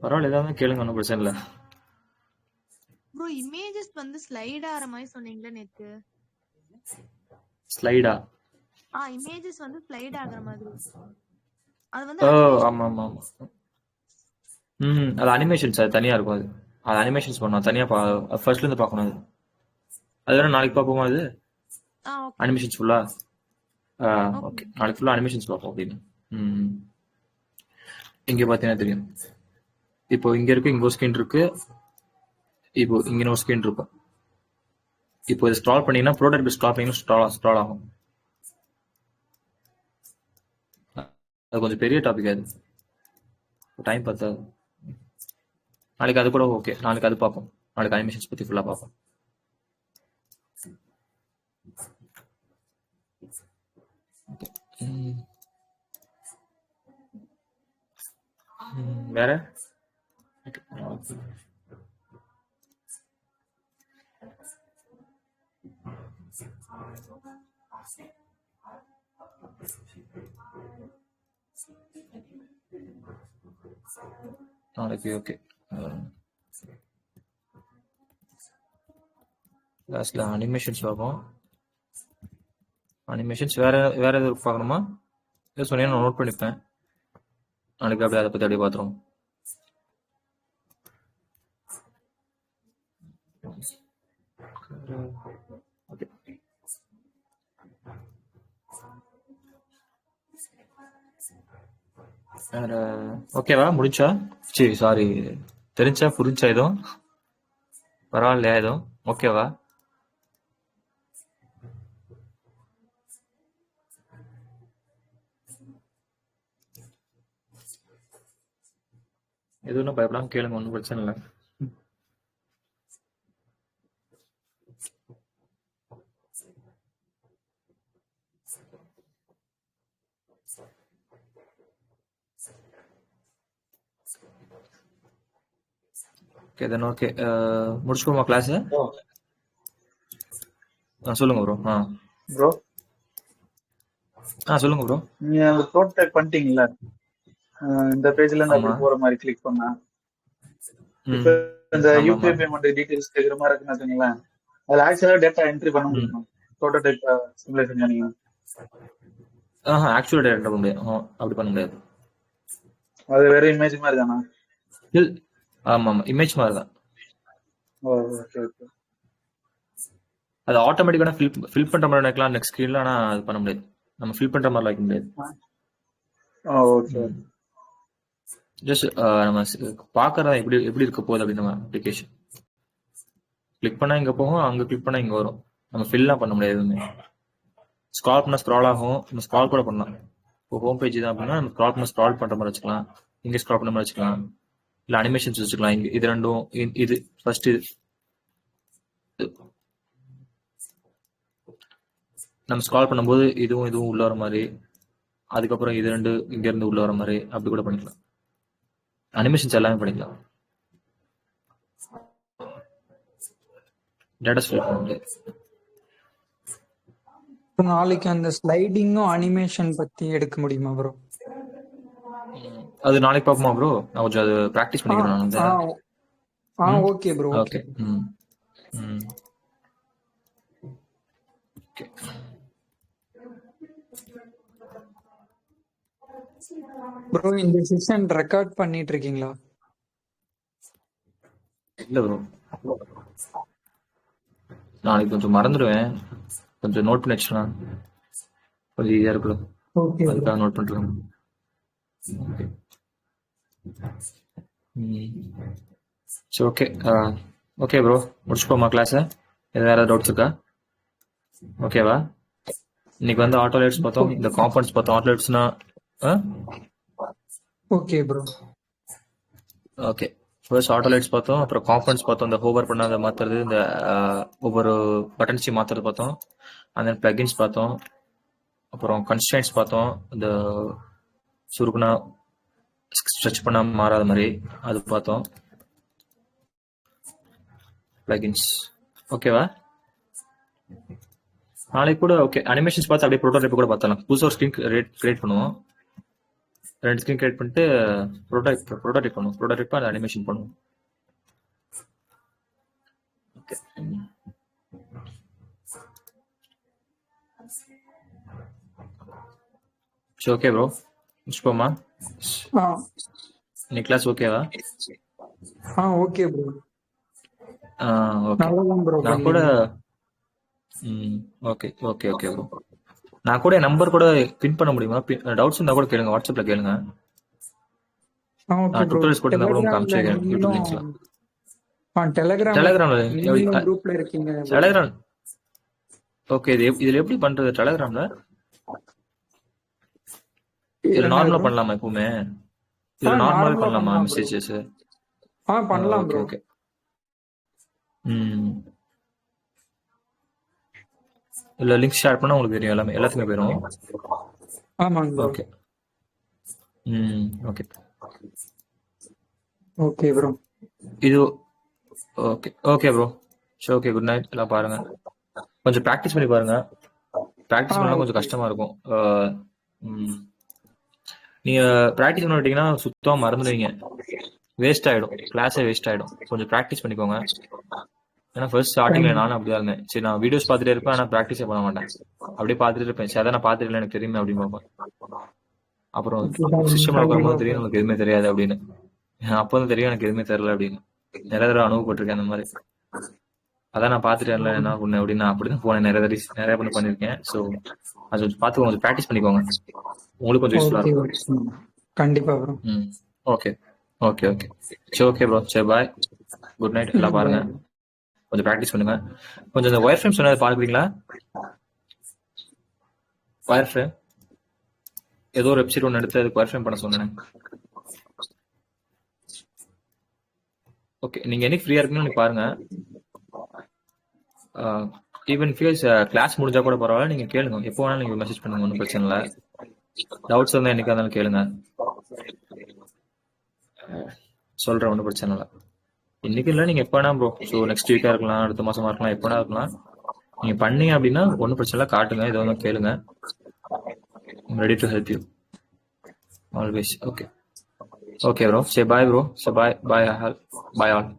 பரவாயில்ல, ஏதாவது கேளுங்க, ஒன்றும் பிரச்சனை இல்லை. ப்ரோ இமேஜஸ் வந்து ஸ்லைட் ஆற மாதிரி சொன்னீங்களே நேத்து. ஸ்லைடா? இமேஜஸ் வந்து ஸ்லைட் ஆகுற மாதிரி. அது ஓ வந்து ஆமா ஆமா ஆமா. அது அனிமேஷன்ஸ், அது தனியா இருக்கும். அது அனிமேஷன்ஸ் பண்ணோம் தனியா ஃபர்ஸ்ட்ல இருந்து பார்க்கணும். அது வேற நாளைக்கு பார்ப்போமா? அது அனிமேஷன்ஸ் ஃபுல்லா ஓகே, நாளைக்கு ஃபுல்லா அனிமேஷன்ஸ் பார்ப்போம் அப்படின்னு. இங்க பார்த்தீங்கன்னா தெரியும். இப்போ இங்க இருக்கு, இங்க ஒரு ஸ்கிரீன் இருக்கு, இப்போ இங்க ஒரு ஸ்கிரீன் இருக்கும். இப்போ இதை ஸ்க்ரால் பண்ணீங்கன்னா ப்ரோடக்ட் ஸ்க்ரால் பண்ணீங்கன்னா ஸ்க்ரால் ஆகும். அது கொஞ்சம் பெரிய டாபிக், அது டைம் பார்த்தாது. நாளைக்கு அது கூட ஓகே, நாளைக்கு அது பார்ப்போம். நாளைக்கு அனிமேஷன்ஸ் பத்தி ஃபுல்லா பார்ப்போம். வேற நாளைக்கு ஓகே. லாஸ்ட்ல அனிமேஷன்ஸ் பார்ப்போம். அனிமேஷன்ஸ் வேற எதுவும் பார்க்கணுமா? ஏதோ சொன்னீங்கன்னா நான் நோட் பண்ணிப்பேன். நாளைக்கு அப்படியே அதை பத்தி அப்படியே பார்த்துருவோம். ஓகேவா? முடிச்சா? சரி, சாரி, தெரிஞ்சா புரிஞ்சா? எதுவும் பரவாயில்லையா? எதுவும் ஓகேவா? எதுவும் பயப்படாம கேளுங்க, ஒன்றும் பிரச்சனை இல்லை. ஓகே தென் ஓகே, முடிச்சுக்கோமா கிளாஸ்? சொல்லுங்க ப்ரோ. ப்ரோ சொல்லுங்க ப்ரோ. நீங்க அந்த ப்ரோட்டோடைப் பண்ணிட்டீங்களா? இந்த பேஜ்ல இருந்து ஆமா. அப்படி போற மாதிரி கிளிக் பண்ணா இப்ப ம். இந்த ஆமா ஆமா. யூபிஐ பேமெண்ட் டீடைல்ஸ் கேக்குற மாதிரி இருக்குன்னு வச்சுங்களேன். அதுல ஆக்சுவலா டேட்டா என்ட்ரி பண்ண ம். முடியுமா? ப்ரோட்டோடைப் சிமுலேஷன் பண்ணீங்க ஆக்சுவல் டேரக்டா பண்ண முடியாது. அப்படி பண்ண முடியாது. அது வேற இமேஜ் மாதிரி தானா? ஆமா ஆமா, இமேஜ் மாதிரி தான். Okay okay. அது ஆட்டோமேட்டிக்கான ஃபில் பண்ற மாதிரி நினைக்கலாம் நெக்ஸ்ட் ஸ்கிரீன்ல. ஆனா அது பண்ண முடியாது. நம்ம ஃபில் பண்ற மாதிரி வைக்க முடியாது. ஓகே. ஜஸ்ட் நம்ம பாக்குறதா எப்படி எப்படி இருக்க போகுது அப்படின்னு நம்ம அப்ளிகேஷன் கிளிக் பண்ணா இங்க போகும், அங்க கிளிக் பண்ணா இங்க வரும். நம்ம ஃபில்லாம் பண்ண முடியாது எதுவுமே. ஸ்க்ரால் பண்ணா ஸ்க்ரால் ஆகும். நம்ம ஸ்க்ரால் கூட பண்ணலாம். இப்போ ஹோம் பேஜ் தான் அப்படின்னா நம்ம ஸ்க்ரால் பண்ண ஸ்க்ரால் பண்ற மாதிரி வச்சுக்கலாம். இங்க ஸ்க்ரால் பண்ண மாதிரி வச்சுக்கலாம். இல்ல அனிமேஷன்ஸ் வச்சுக்கலாம். இங்க இது ரெண்டும் இது ஃபர்ஸ்ட் நம்ம ஸ்க்ரால் பண்ணும்போது இதுவும் இதுவும் உள்ள வர மாதிரி, அதுக்கப்புறம் இது ரெண்டு இங்க இருந்து உள்ள வர மாதிரி அப்படி கூட பண்ணிக்கலாம். அனிமேஷன்ஸ் எல்லாமே பண்ணிக்கலாம். டேட்டா ஸ்டோர் பண்ண முடியாது. நாளைக்கு அந்த ஸ்லைடிங்கும் அனிமேஷன் பத்தி எடுக்க முடியுமா ப்ரோ? அது நாளைக்கு பார்ப்போமா ப்ரோ? நான் கொஞ்சம் அது ப்ராக்டிஸ் பண்ணிக்கிறேன். Okay bro. Okay. Okay. Bro இந்த செஷன் ரெக்கார்ட் பண்ணிட்டு இருக்கீங்களா? இல்ல ப்ரோ, நாளைக்கு கொஞ்சம் மறந்துடுவேன். கொஞ்சம் நோட் பண்ணி வச்சுக்கலாம், கொஞ்சம் ஈஸியா இருக்கும். ஓகே, அதுக்காக நோட் பண்ணிருக்கேன். சரி ஓகே. ஓகே ப்ரோ, முடிச்சுப்போமா கிளாஸை? வேற ஏதாவது டவுட்ஸ் இருக்கா? ஓகேவா? இன்னைக்கு வந்து ஆட்டோ லைட்ஸ் பார்த்தோம், இந்த காம்பவுண்ட்ஸ் பார்த்தோம். ஆட்டோ லைட்ஸ்னா okay bro. Okay, first auto layouts பார்த்தோம், அப்புறம் காம்பவுண்ட்ஸ் பார்த்தோம். இந்த ஹோவர் பண்ணாத மாத்துறது, இந்த ஒவ்வொரு பட்டன்ஸையும் மாத்துறது பார்த்தோம். அண்ட் தென் பிளகின்ஸ் பார்த்தோம். அப்புறம் கன்ஸ்ட்ரெயின்ட்ஸ் பார்த்தோம், இந்த சுருக்குனா ஸ்ட்ரெச் பண்ண மாறாத மாதிரி அது பார்த்தோம். பிளகின்ஸ் ஓகேவா? நாளைக்கு கூட ஓகே அனிமேஷன்ஸ் பார்த்து அப்படியே ப்ரோட்டோடைப் கூட பார்த்தலாம். புதுசாக ஒரு ஸ்க்ரீன் கிரியேட் பண்ணுவோம். 2 ஸ்க்ரீன் கிரியேட் பண்ணிட்டு ப்ரோட்டோடைப் பண்ணுவோம். ப்ரோட்டோடைப்பா அதை அனிமேஷன் பண்ணுவோம். ஓகே. சரி ஓகே ப்ரோ, முடிச்சுப்போமா? இன்னைக்கு கிளாஸ் ஓகேவா? Okay bro. ஓகே. நான் கூட ஓகே ஓகே ஓகே ப்ரோ, நான் கூட என் நம்பர் கூட பின் பண்ண முடியுமா? டவுட்ஸ் இருந்தா கூட கேளுங்க, வாட்ஸ்அப்ல கேளுங்க. டுட்டோரியல்ஸ் போட்டு கூட உங்களுக்கு அனுப்பிச்சிருக்கேன் யூடியூப் லிங்க்ஸ்லாம். டெலிகிராம்ல குரூப்ல இருக்கீங்க? Telegram okay. இதுல எப்படி பண்றது டெலிகிராம்ல? இதுல நார்மலா பண்ணலாமா? எப்பவுமே இதுல நார்மலா பண்ணலாமா மெசேஜஸ்? பண்ணலாம் ப்ரோ. ஓகே. இல்ல லிங்க் ஷேர் பண்ணா உங்களுக்கு தெரியும், எல்லாமே எல்லாத்துக்குமே போயிடும். ஆமாங்க. ஓகே. Okay okay bro. இது ஓகே ஓகே ப்ரோ. சரி ஓகே, குட் நைட். எல்லாம் பாருங்க, கொஞ்சம் ப்ராக்டிஸ் பண்ணி பாருங்க. ப்ராக்டிஸ் பண்ணா கொஞ்சம் கஷ்டமா இருக்கும். நீங்க ப்ராக்டிஸ் பண்ண விட்டீங்கன்னா சுத்தமா மறந்துடுவீங்க, வேஸ்ட் ஆயிடும், கிளாஸே வேஸ்ட் ஆயிடும். கொஞ்சம் ப்ராக்டிஸ் பண்ணிக்கோங்க. ஏன்னா ஃபர்ஸ்ட் ஸ்டார்டிங்ல நானும் அப்படிதான் இருந்தேன். சரி நான் வீடியோஸ் பார்த்துட்டே இருப்பேன், ஆனா ப்ராக்டிஸே பண்ண மாட்டேன். அப்படியே பார்த்துட்டு இருப்பேன், சரி அதான் நான் பார்த்துட்டு எனக்கு தெரியுமே அப்படின்னு பார்ப்பேன். அப்புறம் சிஸ்டம்ல உட்காரும்போது தெரியும் நமக்கு எதுவுமே தெரியாது அப்படின்னு. அப்போதான் தெரியும் எனக்கு எதுவுமே தெரியல அப்படின்னு. நிறைய தடவை அனுபவப்பட்டிருக்கேன் அந்த மாதிரி. அதான் நான் பார்த்துட்டேன்ல என்ன பண்ணேன் அப்படின்னு நான் அப்படிதான் போனேன். நிறைய பண்ணி பண்ணிருக்கேன். ஸோ அது கொஞ்சம் பார்த்து கொஞ்சம் ப்ராக்டிஸ் பண்ணிக்கோங்க, உங்களுக்கு கொஞ்சம் யூஸ்ஃபுல்லா இருக்கும். கண்டிப்பா ப்ரோ. Okay okay okay. சரி ஓகே ப்ரோ, சரி பாய், குட் நைட். எல்லாம் பாருங்க, கொஞ்சம் ப்ராக்டிஸ் பண்ணுங்க. கொஞ்சம் இந்த ஒயர் ஃப்ரேம் சொன்னதை பார்க்குறீங்களா? ஒயர் ஃப்ரேம் ஏதோ ஒரு வெப்சைட் ஒன்று எடுத்து அதுக்கு ஒயர் ஃப்ரேம் பண்ண சொன்னேன். ஓகே, நீங்க என்னைக்கு ஃப்ரீயா இருக்குன்னு நீங்க பாருங்க. ஈவன் கிளாஸ் முடிஞ்சா கூட பரவாயில்ல, நீங்க கேளுங்க, எப்போ வேணாலும் நீங்க மெசேஜ் பண்ணுங்க, ஒன்றும் பிரச்சனை இல்லை. டவுட்ஸ் இருந்தால் என்னைக்கா இருந்தாலும் கேளுங்க, சொல்றேன், ஒன்றும் பிரச்சனை இல்லை. இன்னைக்கு இல்லை, நீங்க எப்போ வேணா ப்ரோ. ஸோ நெக்ஸ்ட் வீக்கா இருக்கலாம், அடுத்த மாசமா இருக்கலாம், எப்போ வேணா இருக்கலாம். நீங்க பண்ணீங்க அப்படின்னா ஒன்றும் பிரச்சனை இல்லை, காட்டுங்க, ஏதோ ஒன்று கேளுங்க. Ready to help you always. Okay okay bro, சரி பாய் ப்ரோ, சரி பாய் பாய் பாய் ஆல்.